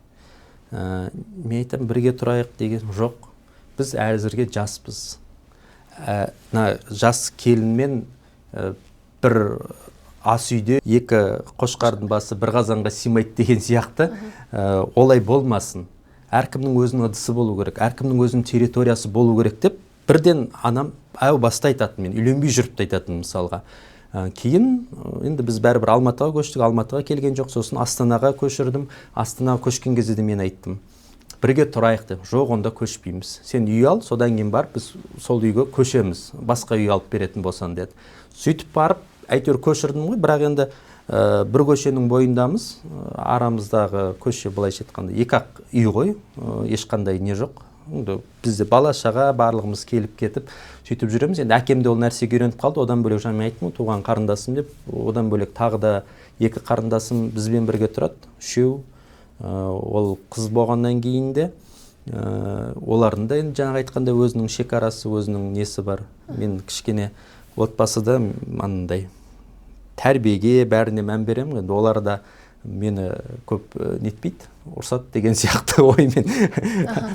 Мен айтам, бірге тұрайық деген жоқ. Біз әзірге жаспыз. Жас келінмен бір ас үйде 2 қошқардың басы бір қазанға сыймайды деген сияқты, олай болмасын. Әркімнің өзінің ыдысы болу керек, әркімнің өзінің территориясы болу керек деп, бірден анам әу баста айтатын, мен үйленбей жүріп айтатын мысалға. Кейін енді біз бәрібір Алматыға көштік, Алматыға келген жоқ, сосын Астанаға көшірдім. Астанаға көшкен кезде де мен айттым, бірге тұрайық деп. Жоқ, онда көшпейміз. Сен үй ал, содан кейін барып біз сол үйге көшеміз. Басқа үй алып беретін болсан деді. Сөйтіп барып, әйтеуір көшірдім ғой, бірақ енді бір көшенің бойындамыз. Арамыздағы көше былайша айтқанда 2-ақ үй ғой, ешқандай не жоқ. Бізде бала шаға барлығымыз келіп кетіп сөйтіп жүреміз. Енді әкемде ол нәрсеге үйреніп қалды. Одан бөлек жаңа айттым, туған қарындасым деп, одан бөлек тағы да 2 қарындасым бізбен бірге тұрады, 3. Ол қыз болғаннан кейін де олардың да енді жаңа айтқандай өзінің шекарасы, өзінің несі бар. Мен кішкене отбасыда андай тәрбиеге бәріне мән беремін. Енді олар да мені көп нетпейді, ұрсады деген сияқты оймен.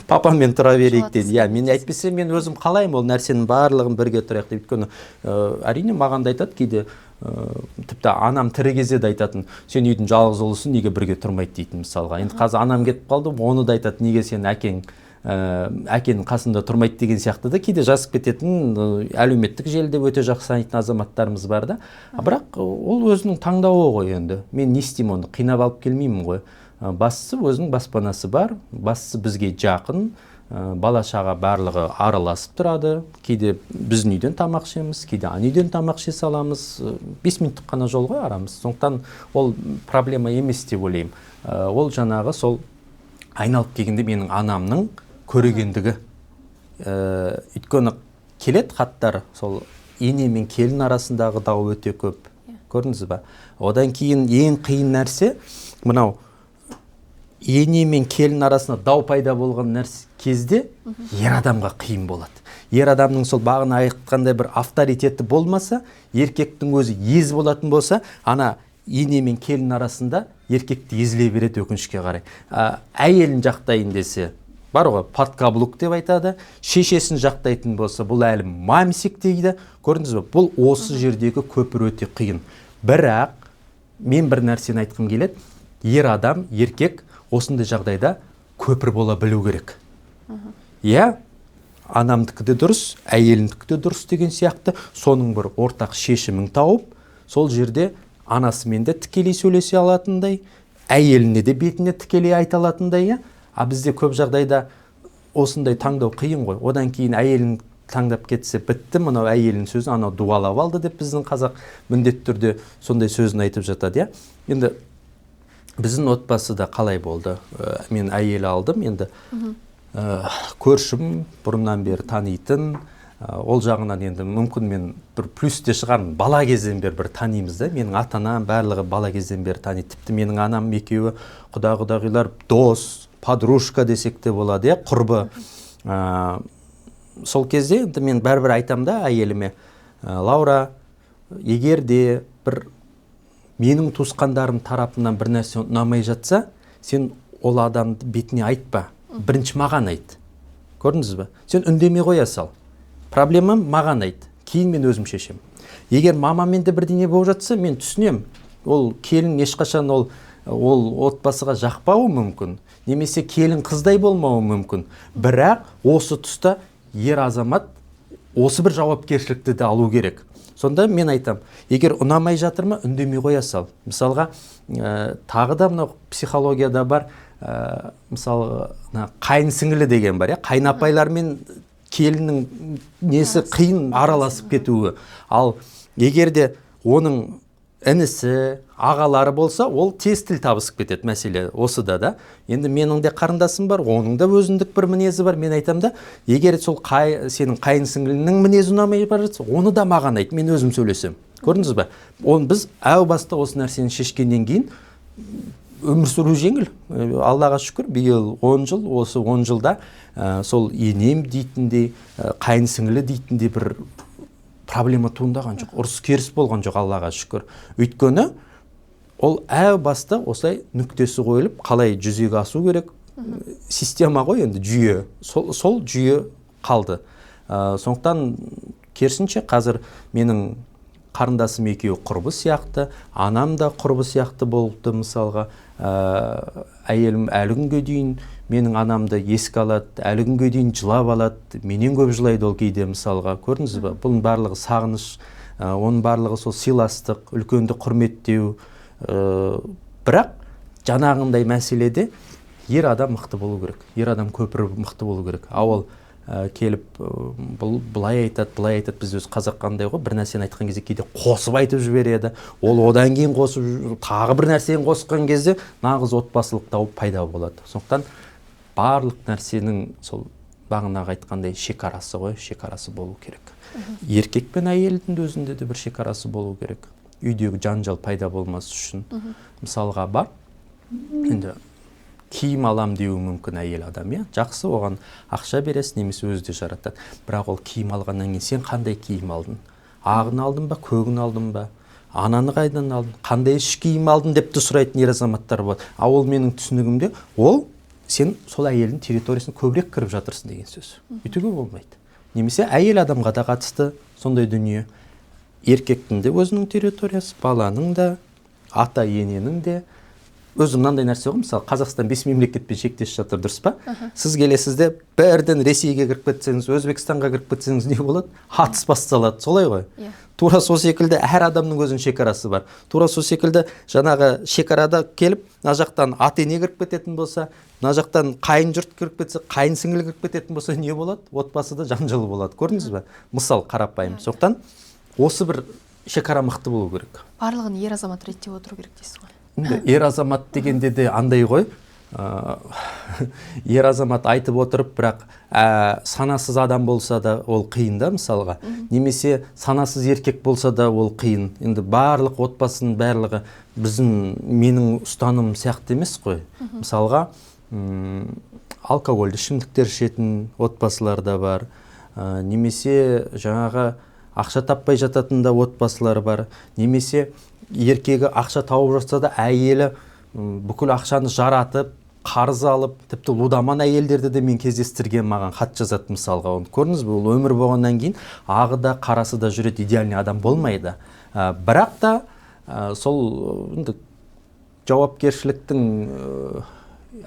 Папаммен тұра берейік дейді. Иә, мен әйтпесе мен өзім қалаймын ол нәрсенің барлығын бірге тұрайық деп. Өйткені әрине маған да айтады кейде, тіпті анам тірі кезде де айтатын, сен үйдің жалғыз ұлысың, неге бірге тұрмайды дейтін мысалға. Енді қазір анам кетіп қалды, оны да айтады, неге сен әкенің қасында тұрмайды деген сияқты да кейде жазып кететін әлеуметтік желіде өте жақсы санайтын азаматтарымыз бар да. Бірақ ол өзінің таңдауы ғой енді. Мен не істеймін, оны қинап алып келмеймін ғой. Бастысы өзінің баспанасы бар, бастысы бізге жақын, бала шаға барлығы араласып тұрады. Кейде біздің үйден тамақ ішеміз, кейде ана үйден тамақ іше саламыз. 5 минуттық қана жол ғой арамыз. Сондықтан ол проблема емес деп ойлаймын. Ол жаңағы сол айналып келгенде менің анамның көрегендігі. Өйткені келет хаттар, сол ене мен келін арасындағы дау өте көп. Көрдіңіз ба? Одан кейін ең қиын нәрсе, мынау ене мен келін арасында дау пайда болған кезде ер адамға қиын болады. Ер адамның сол бағына айтқандай бір авторитеті болмаса, еркектің өзі ез болатын болса, ана ене мен келін арасында еркекті езіле береді өкінішке қарай. Әйелін жақтайын десе, бар ғой, подкаблук деп айтады. Шешесін жақтайтын болса, бұл әлі мамсик дейді. Көрдіңіз бе? Бұл осы жердегі көпір өте қиын. Бірақ мен бір нәрсені айтқым келеді. Ер адам, еркек осындай жағдайда көпір бола білу керек. Иә, анамдікі де дұрыс, әйеліндікі де дұрыс деген сияқты соның бір ортақ шешімін тауып, сол жерде анасымен де тікелей сөйлесе алатындай, әйеліне де бетіне тікелей айта алатындай. А бізде көп жағдайда осындай таңдау қиын ғой. Одан кейін әйелін таңдап кетсе бітті, мынау әйелінің сөзін анау дуалап алды деп біздің қазақ міндетті түрде сондай сөзін айтып жатады. Енді біздің отбасыда қалай болды? Мен әйел алдым, енді көршім бұрыннан бері танитын, ол жағынан енді мүмкін мен бір плюсте шығармын. Бала кезден бері бір танимыз да. Менің ата-анам барлығы бала кезден бері таниды. Тіпті менің анам екеуі құда-құдағилар, дос, подружка десек те болады, құрбы. Сол кезде енді мен бәрібір айтам да әйеліме, Лаура, егер де бір менің туысқандарым тарапынан бір нәрсе ұнамай жатса, сен ол адамды бетіне айтпа. Бірінші маған айт. Көрдіңіз бе? Сен үндемей қоя сал. Проблемам маған айт. Кейін мен өзім шешем. Егер мамамен де бірдеңе болып жатса, мен түсінем. Ол келін ешқашан ол отбасыға жақпауы мүмкін. Немесе келін қыздай болмауы мүмкін. Бірақ осы тұста ер азамат осы бір жауапкершілікті де алу керек. Сонда мен айтам, егер ұнамай жатыр ма, үндемей қоя сал. Мысалға, тағы да мынау психологияда бар, мысалы, қайын сіңілі деген бар, қайнапайлар мен келіннің несі қиын араласып кетуі. Ал егер де оның інісі, ағалары болса, ол тез тіл табысып кетеді мәселе осыда да. Енді менің де қарындасым бар, оның да өзіндік бір мінезі бар. Мен айтам да, егер сол сенің қайын сіңілінің мінезі ұнамай жатса, оны да маған айт, мен өзім сөйлесем. Көрдіңіз бе? Біз әу баста осы нәрсені шешкеннен кейін өмір сүру жеңіл. Аллаға шүкір, биыл 10 жыл, осы 10 жылда сол енем дейтіндей, қайын сіңілі дейтіндей бір проблема туындаған жоқ, ұрыс керіс болған жоқ, Аллаға шүкір. Өйткені ол әу баста осылай нүктесі қойылып, қалай жүзеге асу керек, система ғой енді, жүйе. Сол жүйе қалды. Сондықтан керісінше қазір менің қарындасым екеуі құрбы сияқты, анам да құрбы сияқты болды мысалға. Әйелім әлі күнге дейін менің анамды еске алады, әлі күнге дейін жылап алады, менен көп жылайды ол кейде мысалға. Көрдіңіз бе? Бұның барлығы сағыныш, оның барлығы сол сыйластық, үлкенді құрметтеу. Бірақ жаңағындай мәселеде ер адам мықты болу керек, ер адам көпірі мықты болу керек. Ол келіп былай айтады, біз өз қазақ қандай ғой, бір нәрсені айтқан кезде кейде қосып айтып жібереді. Ол одан кейін қосып, тағы бір нәрсені қосқан кезде нағыз отбасылық дау пайда болады. Сондықтан барлық нәрсенің сол бағанағы айтқандай шекарасы ғой, шекарасы болу керек. Еркек пен әйелдің өзінде де бір шекарасы болу керек. Үйдегі жанжал пайда болмас үшін. Мысалға бар, енді киім алам деуі мүмкін әйел адам, иә, жақсы, оған ақша бересіз немесе өзі де жаратады. Бірақ ол киім алғаннан кейін сен қандай киім алдың? Ағын алдың ба, көгін алдың ба? Ананы қайдан алдың? Қандай іш киім алдың деп те сұрайтын ер азаматтар болады. Ол менің түсінігімде, ол сен сол әйелдің территориясына көбірек кіріп жатырсың деген сөз. Үйтуге болмайды. Немесе әйел адамға да қатысты сондай дүние. Еркектің де өзінің территориясы, баланың да, ата ененің де. Өзі мынандай нәрсе ғой, мысалы Қазақстан 5 мемлекетпен шектес жатыр, дұрыс па? Сіз келесіз де бірден Ресейге кіріп кетсеңіз, Өзбекстанға кіріп кетсеңіз не болады? Атыс басталады, солай ғой? Тура сол секілді әр адамның өзінің шекарасы бар. Тура сол секілді жаңағы шекарада келіп, мына жақтан ата ене кіріп кететін болса, мына жақтан қайын жұрт кіріп кетсе, қайын сіңлі кіріп кететін болса, не болады? Отбасыда жанжал болады. Көрдіңіз бе? Мысал қарапайым. Сондықтан осы бір шекара мықты болу керек.
Барлығын ер азамат реттеп отыру керек дейсіз ғой.
Ер азамат дегенде де андай ғой, ер азамат айтып отырып, бірақ санасыз адам болса да ол қиын да, мысалға. Немесе санасыз еркек болса да ол қиын. Енді барлық отбасының барлығы менің ұстаным сияқты емес қой. Мысалға, алкогольді ішімдіктер ішетін отбасылар да бар. Немесе жаңағы ақша таппай жататын да отбасылар бар. Немесе еркегі ақша тауып жатса да әйелі бүкіл ақшаны жаратып, қарыз алып, тіпті лудаман әйелдерді де мен кездестірген, маған хат жазады мысалға. Көрдіңіз бе, ол өмір болғаннан кейін ағы да қарасы да жүреді, идеальный адам болмайды. Бірақ та сол жауапкершіліктің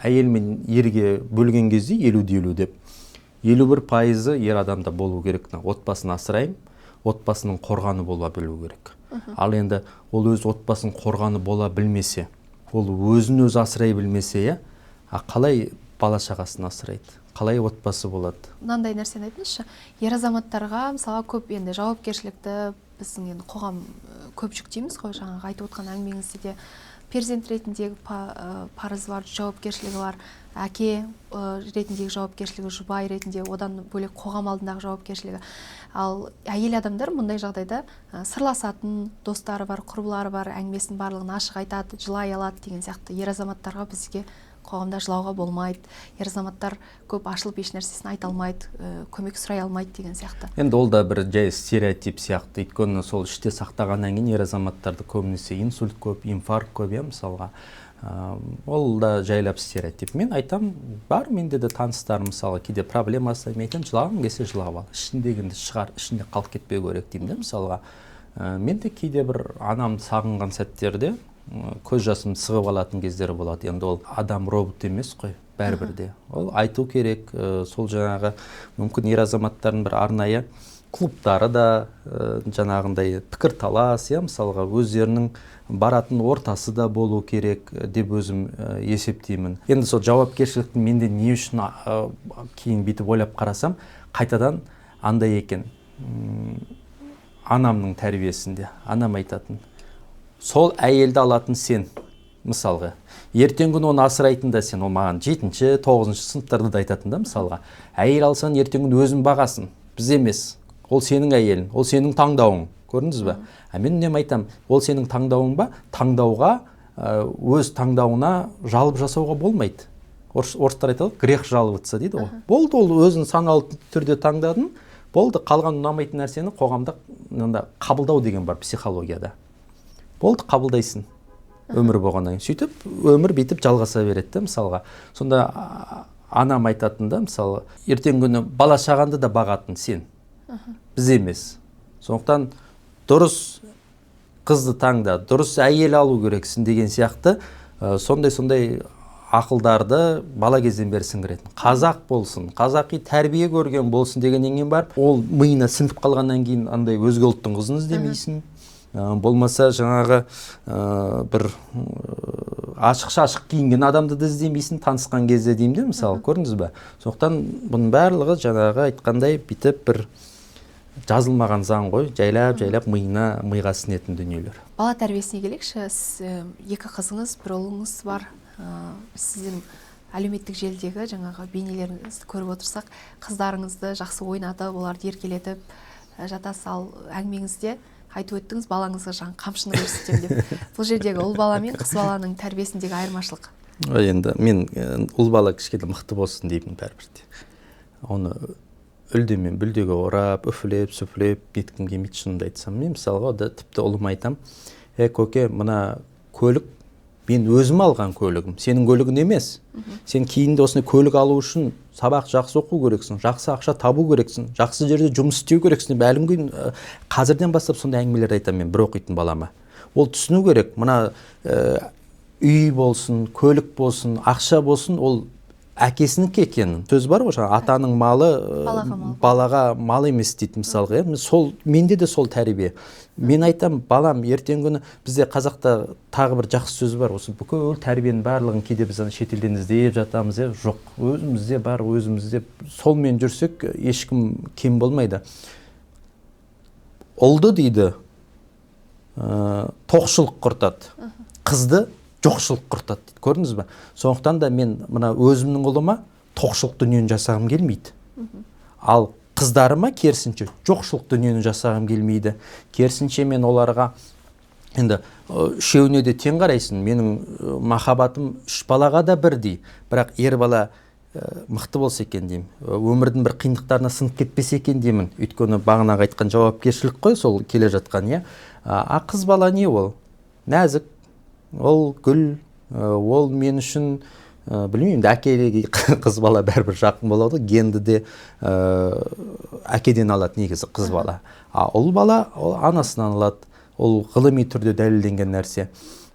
әйел мен ерге бөлген кезде 50-50 деп 51% ер адамда болу керек. Отбасын асырайым, отбасының қорғаны бола білу керек. Ал енді ол өз отбасын қорғаны бола білмесе, ол өзін өзі асырай білмесе, қалай бала шағасын асырайды? Қалай отбасы болады?
Мынандай нәрсені айтыңызшы, ер азаматтарға мысалға көп енді жауапкершілікті біздің енді қоғам көп жүктейміз ғой, жаңағы айтып отқан әңгімеңізде де перзент ретіндегі парызы бар, жауапкершілігі бар, әке ретіндегі жауапкершілігі, жұбай ретінде, одан бөлек қоғам алдындағы жауапкершілігі. Ал әйел адамдар мұндай жағдайда сырласатын достары бар, құрбылары бар, әңгімесінің барлығын ашық айтады, жылай алады деген сияқты. Ер азаматтарға бізге қоғамда жылауға болмайды, ер азаматтар көп ашылып еш нәрсесін айта алмайды, көмек сұрай алмайды деген сияқты.
Енді ол да бір жай стереотип сияқты. Өйткені сол іште сақтағаннан кейін ер азаматтарды көбінесе инсульт көп, инфаркт көп, мысалға. Ол да жайлап стереотип. Мен айтам, бар менде де таныстарым мысалға кейде проблемасы, мен айтам, жылағың келсе жылап ал. Ішіндегінді шығар, ішінде қалып кетпеу керек деймін, мысалға. Мен де кейде бір анамды сағынған сәттерде көз жасым сығып алатын кездері болады. Енді ол адам робот емес қой, бәрібір де. Ол айту керек, сол жаңағы мүмкін ер азаматтардың бір арнайы клубтары да жаңағындай пікір талас, мысалға өздерінің баратын ортасы да болу керек деп өзім есептеймін. Енді сол жауапкершіліктің менде не үшін кейін бүйтіп ойлап қарасам, қайтадан андай екен. Анамның тәрбиесінде анам айтатын: сол әйелді алатын сен, мысалға. Ертең күні оны асырайтын да сен. Ол маған 7-9 сыныптарда да айтатын да, мысалға. Әйел алсаң ертең күні өзің бағасын, біз емес. Ол сенің әйелің, ол сенің таңдауың. Көрдіңіз бе? Мен үнемі айтам, ол сенің таңдауың ба? Таңдауға, өз таңдауына жалып жасауға болмайды. Орыстар айтады, грех жаловаться дейді ғой. Болды, ол өзін саналы түрде таңдадың, болды, қалған ұнамайтын нәрсені қоғамда қабылдау деген бар психологияда. Болды, қабылдайсың өмір болғаннан кейін. Сөйтіп, өмір бейтіп жалғаса береді, мысалға. Сонда анам айтатын да, мысалы, ертең күні бала шағанды да бағатын сен, біз емес. Сондықтан дұрыс қызды таңда, дұрыс әйел алу керексің деген сияқты сондай ақылдарды бала кезден бері сіңіретін. Қазақ болсын, қазақи тәрбие көрген болсын дегеннен кейін бар, ол миына сіңіп қалғаннан кейін андай өзге ұлттың қызын іздемейсің. Болмаса жаңағы бір ашық-шашық киінген адамды да іздемейсің танысқан кезде деймін де, мысалы, көрдіңіз бе? Сондықтан бұның барлығы жаңағы айтқандай бүйтіп бір жазылмаған заң ғой, жайлап миға сіңетін дүниелер.
Бала тәрбиесіне келейікші, сіз 2 қызыңыз, 1 ұлыңыз бар. Сіздің әлеуметтік желідегі жаңағы бейнелеріңізді көріп отырсақ, қыздарыңызды жақсы ойнатып, оларды еркелетіп жатасыз. Ал әңгімеңізде айтып өттіңіз, балаңызға жаңағы қамшыны көрсетемін деп. Бұл жердегі ұл бала мен қыз баланың тәрбиесіндегі айырмашылық
Енді мен ұл бала кішкене мықты болсын деймін бәрібір. Оны үлдемен бүлдеге орап, үфілеп, сүфілеп неткім келмейді шынымды айтсам. Мен мысалға да тіпті ұлыма айтам, көке, мына көлік мен өзім алған көлігім, сенің көлігің емес. Сен кейінде осыны көлік алу үшін сабақ жақсы оқу керексің, жақсы ақша табу керексің, жақсы жерде жұмыс істеу керексің деп әлі күн қазірден бастап сондай әңгімелерді айтамын мен бір оқитын балама. Ол түсіну керек, мына үй болсын, көлік болсын, ақша болсын, ол әкесінікі екенін. Сөз бар ғой, атаның малы балаға мал емес дейді мысалға. Менде де сол тәрбие. Мен айтам, балам, ертең күні бізде қазақта тағы бір жақсы сөз бар. Осы бүкіл тәрбиенің барлығын кейде біз шетелден іздеп жатамыз, жоқ. Өзімізде бар, өзімізде солмен жүрсек, ешкім кем болмайды. Ұлды дейді, тоқшылық құртады. Қызды жоқшылық құртады дейді. Көрдіңіз бе? Сондықтан да мен мына өзімнің ұлыма тоқшылық дүниені жасағым келмейді. Ал қыздарыма керісінше жоқшылық дүниені жасағым келмейді. Керісінше мен оларға енді үшеуіне де тең қарайсың. Менің махаббатым үш балаға да бірдей. Бірақ ер бала мықты болса екен деймін. Өмірдің бір қиындықтарына сынып кетпесе екен деймін. Өйткені бағанағы айтқан жауапкершілік қой сол келе жатқан, иә. Қыз бала не ол? Нәзік. Ол гүл, ол мен үшін білмеймін, әкеге қыз бала бәрібір жақын болады, генді де әкеден алады негізі қыз бала. Ұл бала ол анасынан алады, ол ғылыми түрде дәлелденген нәрсе.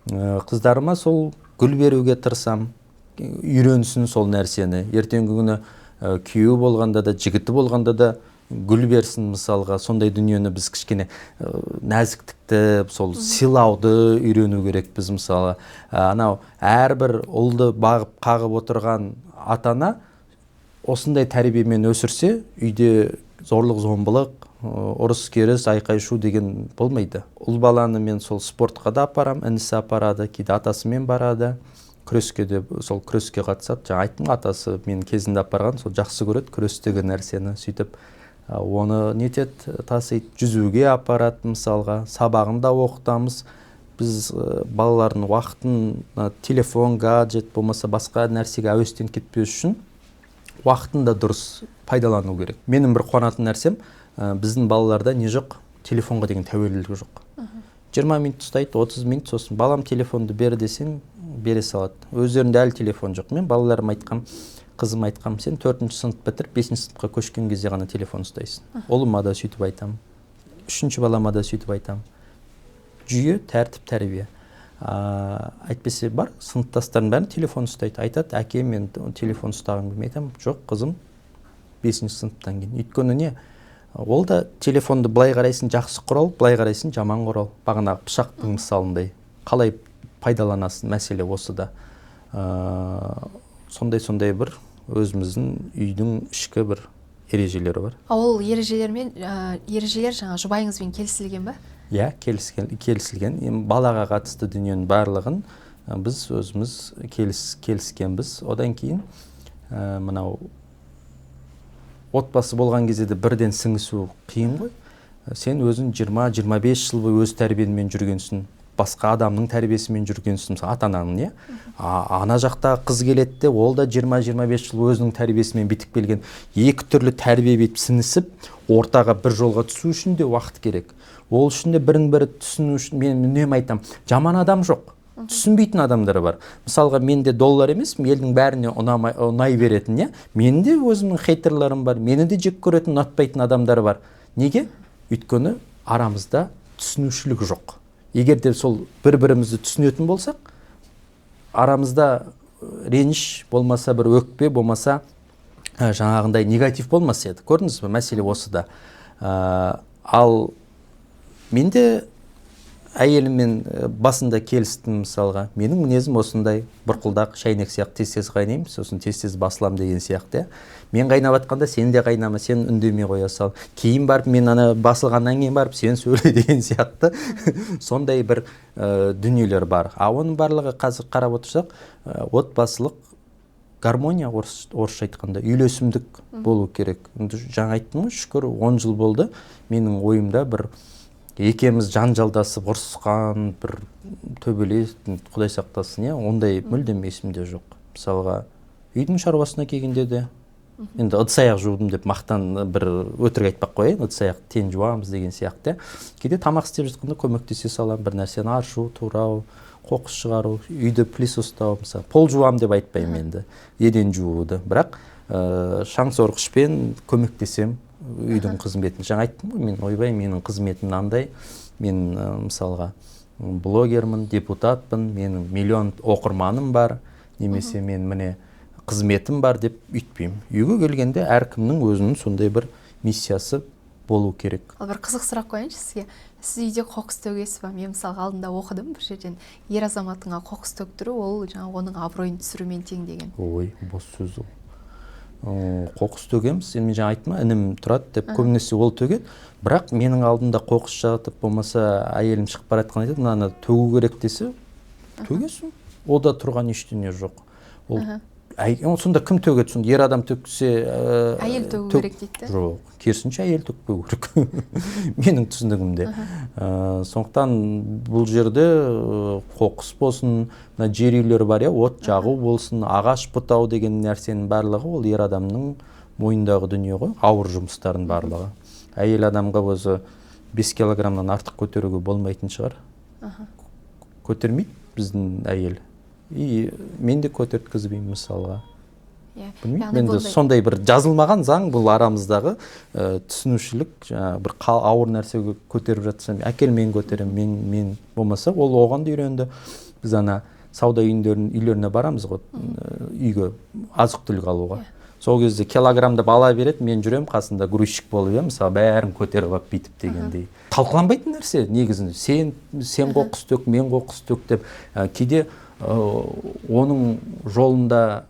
Қыздарыма сол гүл беруге тырысам, үйренсін сол нәрсені. Ертеңгі күні күйеуі болғанда да, жігіті болғанда да гүл берсін мысалға. Сондай дүниені біз кішкене нәзіктікті, сол сыйлауды үйрену керек біз мысалы. Анау әрбір ұлды бағып қағып отырған атана осындай тәрбиемен өсірсе, үйде зорлық зомбылық, ұрыс керіс, айқай шу деген болмайды. Ұл баланы мен сол спортқа да апарам, інісі апарады, кейде атасымен барады. Күреске де сол күреске қатысады. Жаңа айттым, атасы мен кезінде апарған, сол жақсы көреді күрестегі нәрсені. Сөйтіп оны нетеді, тасиды, жүзуге апарады мысалға, сабағында оқытамыз. Біз балалардың уақытын телефон, гаджет болмаса басқа нәрсеге әуестен кетпес үшін уақытын да дұрыс пайдалану керек. Менің бір қуанатын нәрсем, біздің балаларда не жоқ? Телефонға деген тәуелділік жоқ. 20 минут ұстайды, 30 минут, сосын балам телефонды бер десең, бере салады. Өздерінде әлі телефон жоқ. Мен балаларым айтқам, қызым айтқам, сен 4-ші сынып бітір, 5-ші сыныпқа көшкен кезде ғана телефон ұстайсың. Ұлыма да сөйтіп айтам. 3-ші балама да сөйтіп айтам. Жүйе, тәртіп, тәрбие. Айтпесе бар, сыныптастардың бәрі телефон ұстайды. Айтады, әке, мен телефон ұстағым келмейді. Айтам, жоқ, қызым, 5-ші сыныптан кейін. Өйткені не? Ол да телефонды былай қарайсың жақсы құрал, былай қарайсың жаман құрал. Бағанағы пышақтың мысалындай. Қалай пайдаланасың, мәселе осы да. Сондай бір өзіміздің үйдің ішкі бір ережелері бар.
Ол ережелер жаңа жұбайыңызбен келісілген бе?
Иә, келісілген. Балаға қатысты дүниенің барлығын біз өзіміз келіскенбіз. Одан кейін мынау отбасы болған кезде де бірден сіңісу қиын ғой. Сен өзің 20-25 жыл бойы өз тәрбиеңмен жүргенсің, басқа адамның тәрбиесімен жүргенсің, ата-ананың, не? Ана жақта қыз келеді де, ол да 20-25 жыл өзінің тәрбиесімен бітіп келген. Екі түрлі тәрбие бетіп сіңісіп, ортаға бір жолға түсу үшін де уақыт керек. Ол үшін де бірін-бірі түсіну үшін мен үнемі айтам, жаман адам жоқ. Түсінбейтін адамдар бар. Мысалға, менде доллар емес, елдің бәріне ұнай беретін, не? Менің де өзімнің хейтерлерім бар, мені де жек көретін, ұнатпайтын адамдар бар. Неге? Өйткені арамызда түсінушілік жоқ. Егер де сол бір-бірімізді түсінетін болсақ, арамызда реніш болмаса, бір өкпе болмаса, жаңағындай негатив болмаса еді. Көрдіңіз бе? Мәселе осы да. Ал менде әйеліммен басында келістім мысалға. Менің мінезім осындай бұрқылдақ, шайнек сияқты тез-тез қайнаймын, сосын тез-тез басылам деген сияқты. Мен қайнап атқанда сен де қайнама, сен үндемей қоя сал. Кейін барып мен ана басылғаннан кейін барып сен сөйле деген сияқты. Сондай бір дүниелер бар. Оның барлығы қазір қарап отырсақ, отбасылық гармония, орысша айтқанда үйлесімдік болу керек. Жаңа айттым ғой, шүкір 10 жыл болды. Менің ойымда бір екеуміз жанжалдасып ұрысқан бір төбелес, құдай сақтасын, ондай мүлдем есімде жоқ. Мысалға үйдің шаруасына келгенде де енді ыдыс аяқ жудым деп мақтан бір өтірік айтпақ қояйын, ыдыс аяқ тең жуамыз деген сияқты. Кейде тамақ істеп жатқанда көмектесе салам, бір нәрсені аршу, турау, қоқыс шығару, үйді пылесостау, мысалы пол жуам деп айтпаймын енді, еден жууды, бірақ шаң сорғышпен көмектесем үйдің қызметін. Жаңа айттым ғой, мен ойбай, менің қызметім мынандай, мен мысалға блогермін, депутатпын, менің миллион оқырманым бар, немесе мен міне қызметім бар деп үйтпеймін. Үйге келгенде әркімнің өзінің сондай бір миссиясы болу керек.
Ал бір қызық сұрақ қояйыншы сізге. Сіз үйде қоқыс төгесіз ба? Мен мысалға алдында оқыдым бір жерден, ер азаматыңа қоқыс төктіру ол жаңағы оның абыройын түсірумен тең деген.
Ой, бос сөз ол. Қоқыс төгеміз, мен жаңа айттым, інім тұрады деп, көбінесе ол төгеді. Бірақ менің алдымда қоқыс жағытып, болмаса әйелім шығып бара жатқан айтады, мынаны төгу керек десе, төгесің. Ода тұрған ештеңе жоқ. Ол сонда кім төгеді? Сонда ер адам төксе,
әйел төгу керек дейді.
Жоқ, керісінше әйел төкпеу керек. Менің түсінігімде. Сондықтан бұл жерде қоқыс болсын, жер үйлер бар, от жағу болсын, ағаш бұтау деген нәрсенің барлығы ол ер адамның мойнындағы дүние ғой, ауыр жұмыстардың барлығы. Әйел адамға өзі 5 килограммнан артық көтеруге болмайтын шығар. Көтермейді біздің әйел. Мен де көтерткізбеймін мысалға. Енді сондай бір жазылмаған заң, бұл арамыздағы түсінушілік, бір ауыр нәрсеге көтеріп жатсам, әкел мен көтерем, мен болмаса, ол оған да үйренді. Біз ана сауда үйлеріне барамыз ғой, үйге азық түлік алуға. Сол кезде килограммдап ала береді, мен жүрем қасында грузчик болып, мысалы бәрін көтеріп алып бүйтіп дегендей. Талқыланбайтын нәрсе негізінде. Сен қоқыс төк, мен қоқыс төк деп, кейде оның жолында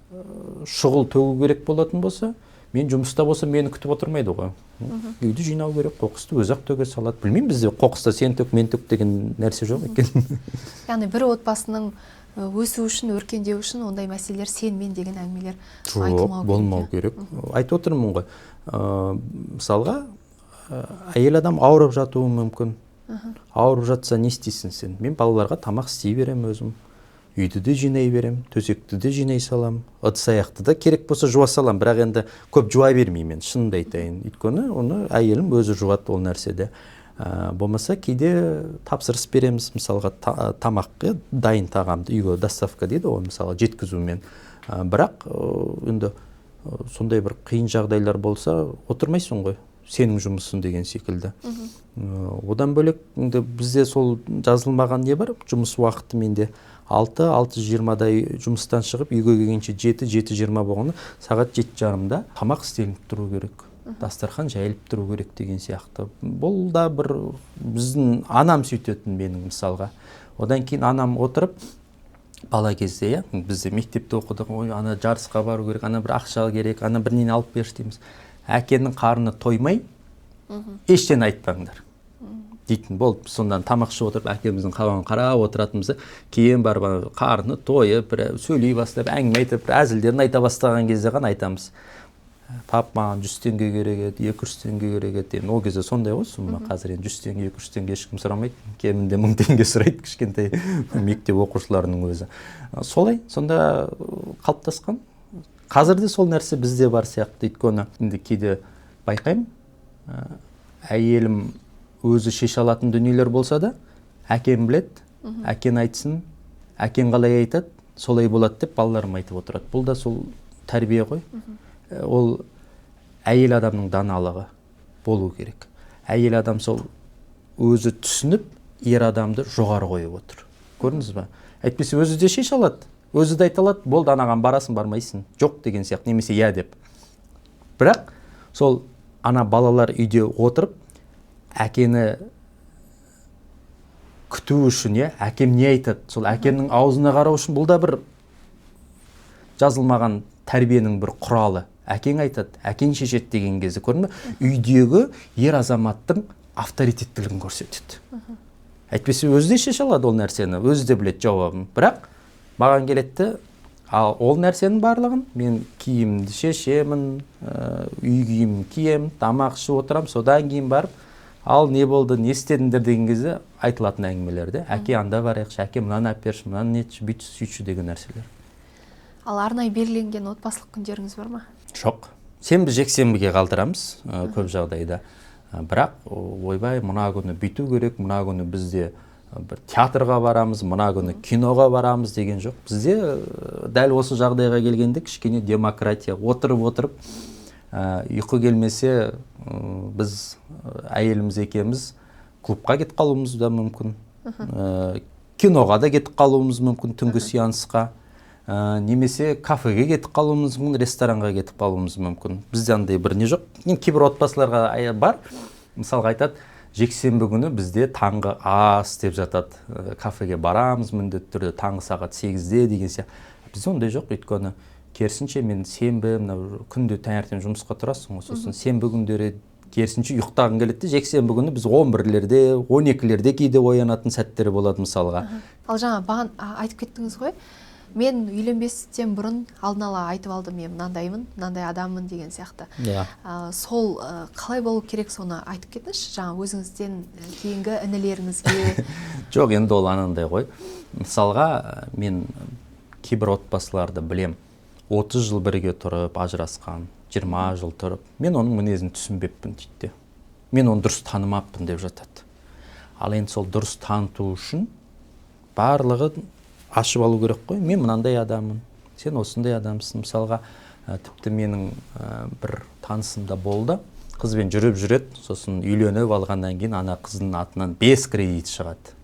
шұғыл төгу керек болатын болса, мен жұмыста болса мені күтіп отырмайды ғой. Үйді жинау керек, қоқысты өзі-ақ төге салады. Білмеймін, бізде қоқыста сен төк, мен төк деген нәрсе жоқ екен.
Яғни бір отбасының өсу үшін, өркендеу үшін ондай мәселелер сен мен деген әңгімелер айтылмау керек.
Болмау керек. Айтып отырмын ғой. Мысалға, әйел адам ауырып жатуы мүмкін. Ауырып жатса не істейсің сен? Мен балаларға тамақ істей берем өзім. Үйді де жинай берем, төсекті де жинай салам, ыдыс аяқты да керек болса жуа салам, бірақ енді көп жуа бермеймін, шынымды айтайын. Өйткені оны әйелім өзі жуады ол нәрседе. Болмаса кейде тапсырыс береміз, мысалға тамаққа дайын тағамды үйге доставка дейді, ол мысалға жеткізумен. Бірақ енді сондай бір қиын жағдайлар болса, отырмайсың ғой, сенің жұмысың деген секілді. Одан бөлек бізде сол жазылмаған не бар, жұмыс уақыты менде 6-6:20-дай жұмыстан шығып, үйге келгенше 7-7:20 болғанда, сағат 7:30-да тамақ істелініп тұру керек. Дастархан жайылып тұру керек деген сияқты. Бұл да бір біздің анам сөйтетін менің мысалға. Одан кейін анам отырып, бала кезде, бізде мектепте оқыдық, ой, ана жарысқа бару керек, ана бір ақша керек, ана бір нені алып берші дейміз. Әкенің қарны тоймай, ештен айтпаңдар дейтін болды. Сондан тамақ ішіп отырып, әкеміздің қалауын қарап отыратынымызды, кейін барып қарны тойып, сөйлей бастап, әңгіме айтып, әзілдерін айта бастаған кезде ғана айтамыз. Пап, маған 100 теңге керек еді, 200 теңге керек еді. Ол кезде сондай ғой, сұмма қазір 100 теңге, 200 теңге ешкім сұрамайды. Кемінде 1000 теңге сұрайды кішкентай мектеп оқушыларының өзі. Солай, сонда қалыптасқан. Қазір де сол нәрсе бізде бар сияқты. Өйткені енді кейде байқаймын, әйелім өзі шеше алатын дүниелер болса да, әкем білет, әкен айтсын, әкен қалай айтады, солай болады деп балаларым айтып отырады. Бұл да сол тәрбие ғой. Ол әйел адамның даналығы болу керек. Әйел адам сол өзі түсініп, ер адамды жоғары қойып отыр. Көрдіңіз ба? Әйтпесе өзі де шеше алады. Өзі де айта алады, болды анаған барасың, бармайсың. Жоқ деген сияқты, немесе я деп. Бірақ сол ана балалар үйде отырып, әкені күту үшін, әкем не айтады? Сол әкемнің аузына қарау үшін бұл да бір жазылмаған тәрбиенің бір құралы. Әкең айтады, әкең шешеді деген кезде, көрдің бе? Үйдегі ер азаматтың авторитеттілігін көрсетеді. Әйтпесе өзі де шеше алады ол нәрсені, өзі де біледі жауабын. Бірақ маған келеді, ал ол нәрсенің барлығын мен киімді шешемін, үй киімін кием, тамақ ішіп отырам, содан кейін барып ал не болды, не істедіңдер деген кезде айтылатын әңгімелерде әке анда барайықшы, әке мынаны алып берші, мынаны нетші, бүйтші сөйтші деген нәрселер.
Ал арнайы белгіленген отбасылық күндеріңіз бар ма?
Жоқ. Сенбі жексенбіге қалдырамыз көп жағдайда. Бірақ ойбай мына күні бүйту керек, мына күні бізде бір театрға барамыз, мына күні киноға барамыз деген жоқ. Бізде дәл осы жағдайға келгенде кішкене демократия. Отырып ұйқы келмесе біз әйеліміз екеуміз клубқа кетіп қалуымыз да мүмкін. Киноға да кетіп қалуымыз мүмкін түнгі сеансқа. Немесе кафеге кетіп қалуымыз мүмкін, ресторанға кетіп қалуымыз мүмкін. Бізде андай бір не жоқ. Кейбір отбасыларға бар. Мысалға айтады, жексенбі күні бізде таңғы ас деп жатады. Кафеге барамыз міндетті түрде таңғы сағат 8-де деген сияқты. Бізде ондай жоқ, өйткені керісінше мен сенбі, күнде таңертең жұмысқа тұрасың, сосын сенбі күндері керісінше ұйықтағың келеді. Жексенбі күні біз 11-лерде, 12-лерде кейде оянатын сәттері болады мысалға.
Ал жаңа баған айтып кеттіңіз ғой, мен үйленбестен бұрын алдын ала айтып алдым, мен мынандаймын, мынандай адаммын деген сияқты. Сол қалай болу керек, соны айтып кетіңізші, жаңа өзіңізден кейінгі інілеріңізге.
Жоқ, енді ол анандай ғой. Мысалға мен кейбір отбасыларды білем, 30 жыл бірге тұрып, ажырасқан, 20 жыл тұрып, мен оның мінезін түсінбеппін дейді. Мен оны дұрыс танымаппын деп жатады. Ал енді сол дұрыс таныту үшін барлығы ашып алу керек қой. Мен мынандай адаммын, сен осындай адамсың. Мысалға, тіпті менің бір танысымда болды. Қызбен жүріп, сосын үйленіп алғаннан кейін ана қыздың атынан 5 кредит шығады.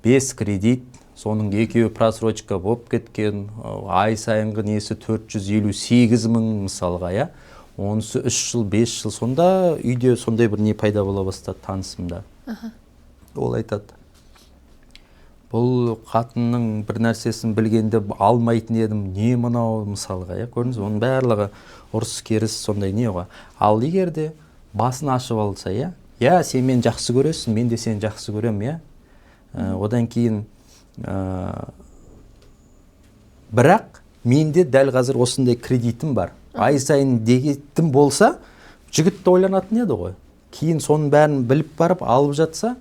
5 кредит, соның екеуі просрочка болып кеткен, ай сайынғы несі 458 мың мысалға, я. Онысы 3 жыл, 5 жыл, сонда үйде сондай бір не пайда бола бастады танысымда. Ол айтады, бұл қатынның бір нәрсесін білгенде алмайтын едім, не мынау мысалға, я, көрдіңіз, оның барлығы ұрыс керіс сондай не ғой. Ал егер де басын ашып алса, я, сен мен жақсы көресің, мен де сен жақсы көрем, я. Одан кейін бірақ менде дәл қазір осындай кредитім бар. Ай сайын дегетім болса, жігітті ойланатын еді ғой. Кейін соның бәрін біліп барып алып жатса,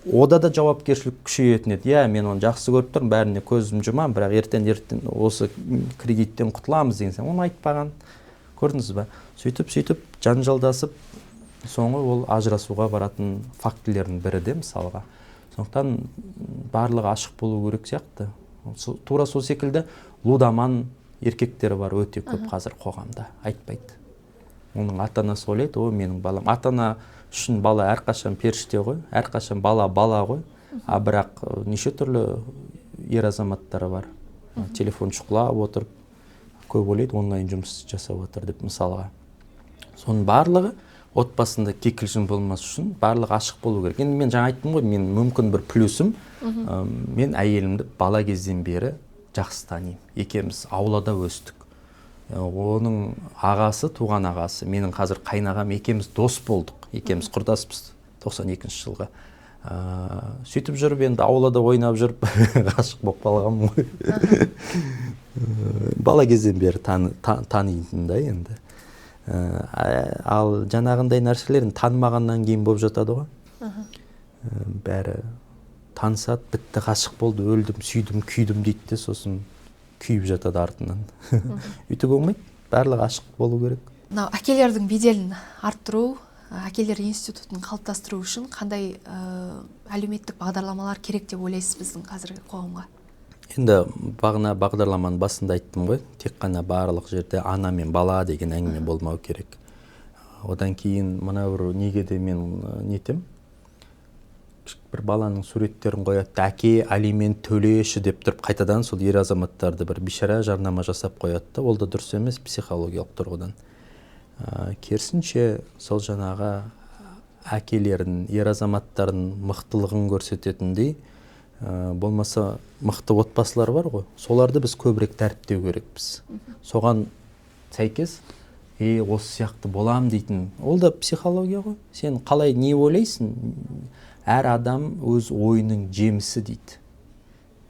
ода да жауапкершілік күшейетін еді. Я, мен оны жақсы көріп тұрмын, бәріне көзім жұмам, бірақ ертең осы кредиттен құтыламыз деген сен. Оны айтпаған. Көрдіңіз бе? Сөйтіп жанжалдасып, соңы ол ажырасуға баратын фактілердің бірі де мысалға. Сондықтан барлығы ашық болу керек сияқты. Тура сол секілді лудаман еркектері бар өте көп қазір қоғамда, айтпайды. Оның ата-анасы ойлайды, о, менің балам. Ата-ана үшін бала әрқашан періште ғой, әрқашан бала ғой. Бірақ неше түрлі ер азаматтары бар. Телефон шұқылап отырып, көп ойлайды, онлайн жұмыс жасап отыр деп мысалға. Соның барлығы отбасында кикілжің болмас үшін барлығы ашық болу керек. Енді мен жаңа айттым ғой, мен мүмкін бір плюсім, мен әйелімді бала кезден бері жақсы танимын. Екеуміз аулада өстік. Оның ағасы, туған ағасы, менің қазір қайнағам, екеуміз дос болдық. Екеуміз құрдаспыз 92 жылға. Сөйтіп жүріп, енді аулада ойнап жүріп, ғашық болып қалғанмын ғой. Бала кезден бері танитын да енді. Ал жаңағындай нәрселерін танымағаннан кейін болып жатады ғой. Бәрі танысады, бітті, ғашық болды, өлдім, сүйдім, күйдім дейді де, сосын күйіп жатады артынан. Үйтіп болмайды, барлығы ашық болу керек.
Әкелердің беделін арттыру, әкелер институтын қалыптастыру үшін қандай әлеуметтік бағдарламалар керек деп ойлайсыз біздің қазіргі қоғамға?
Енді бағына бағдарламаның басында айттым ғой, тек қана барлық жерде ана мен бала деген әңгіме болмау керек. Одан кейін мына бір неге де мен нетем, бір баланың суреттерін қояды, әке алимент төлеші деп тұрып, қайтадан сол ер азаматтарды бір бишара жарнама жасап қояды. Ол да дұрыс емес психологиялық тұрғыдан. Керісінше сол жаңағы әкелердің, ер азаматтардың мықтылығын көрсететіндей, болмаса мықты отбасылар бар ғой, соларды біз көбірек дәріптеу керекпіз. Соған сәйкес, осы сияқты болам дейтін, ол да психология ғой. Сен қалай не ойлайсың? Әр адам өз ойының жемісі дейді.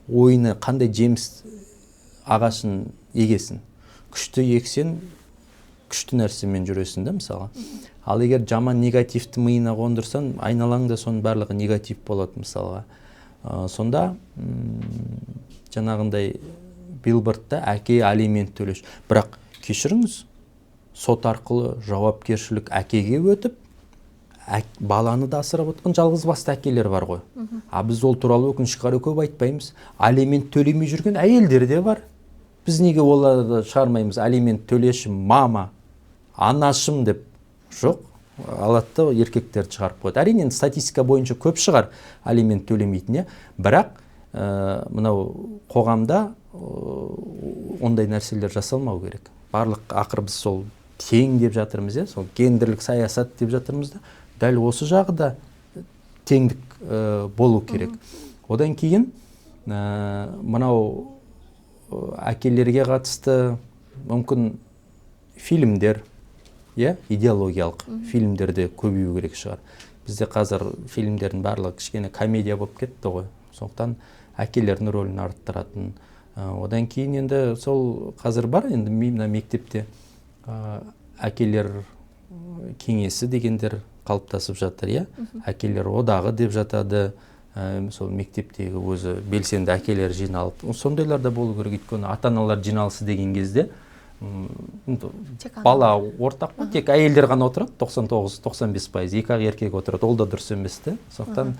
Ойыны қандай жеміс ағашын егесін? Күшті ексен, күшті нәрсемен жүресің да мысалға. Ал егер жаман негативті миына қондырсаң, айналаңда соның барлығы негатив болады мысалға. Сонда жаңағындай билбордта әке алимент төлеш. Бірақ кешіріңіз, сот арқылы жауапкершілік әкеге өтіп, баланы да асырап отқан жалғыз басты әкелер бар ғой. А біз ол туралы өкінішке қарай көп айтпаймыз. Алимент төлемей жүрген әйелдер де бар. Біз неге оларды шығармаймыз? Алимент төлешім, мама, анашым деп. Жоқ, алатты еркектерді шығарып қойды. Әрине статистика бойынша көп шығар алимент төлемейтін, бірақ мынау қоғамда ондай нәрселер жасалмау керек. Барлық ақыр біз сол тең деп жатырмыз, сол гендерлік саясат деп жатырмыз да, дәл осы жағы да теңдік болу керек. Одан кейін мынау әкелерге қатысты мүмкін фильмдер, идеологиялық фильмдерде көбею керек шығар. Бізде қазір фильмдердің барлығы кішкене комедия болып кетті ғой. Сондықтан әкелердің рөлін арттыратын. Одан кейін енді сол қазір бар, енді мектепте әкелер кеңесі дегендер қалыптасып жатыр, әкелер одағы деп жатады. Сол мектептегі өзі белсенді әкелер жиналып, сондайлар да болу керек. Өйткені ата-аналар жиналысы деген кезде бала ортақ па, тек әйелдер ғана отырады, 99-95%, екі-ақ еркек отырады, ол да дұрыс емес. Сондықтан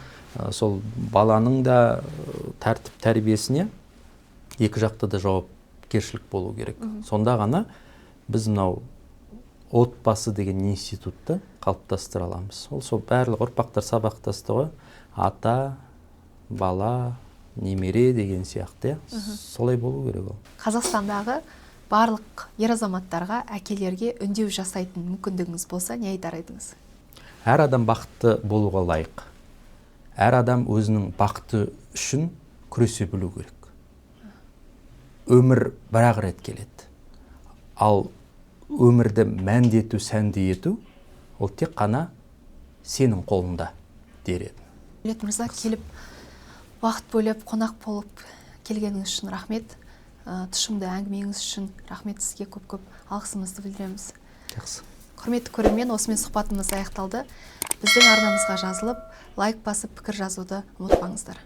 сол баланың да тәртіп тәрбиесіне екі жақта да жауапкершілік болу керек. Сонда ғана біз мынау отбасы деген институтты қалыптастыра аламыз. Ол сол барлық ұрпақтар сабақтасты ғой. Ата, бала, немере деген сияқты. Солай болу керек ол.
Қазақстандағы барлық ер азаматтарға, әкелерге үндеу жасайтын мүмкіндігіңіз болса, не айтар едіңіз?
Әр адам бақытты болуға лайық. Әр адам өзінің бақыты үшін күресе білу керек. Өмір бір-ақ рет келеді. Ал өмірді мәнді ету, сәнді ету, ол тек қана сенің қолында дер едім.
Дәулет мырза, келіп уақыт бөліп, қонақ болып келгеніңіз үшін рахмет. Тұшымды әңгімеңіз үшін рахмет, сізге көп-көп алғысымызды білдіреміз.
Жақсы.
Құрметті көрермен, осымен сұхбатымыз аяқталды. Біздің арнамызға жазылып, лайк басып, пікір жазуды ұмытпаңыздар.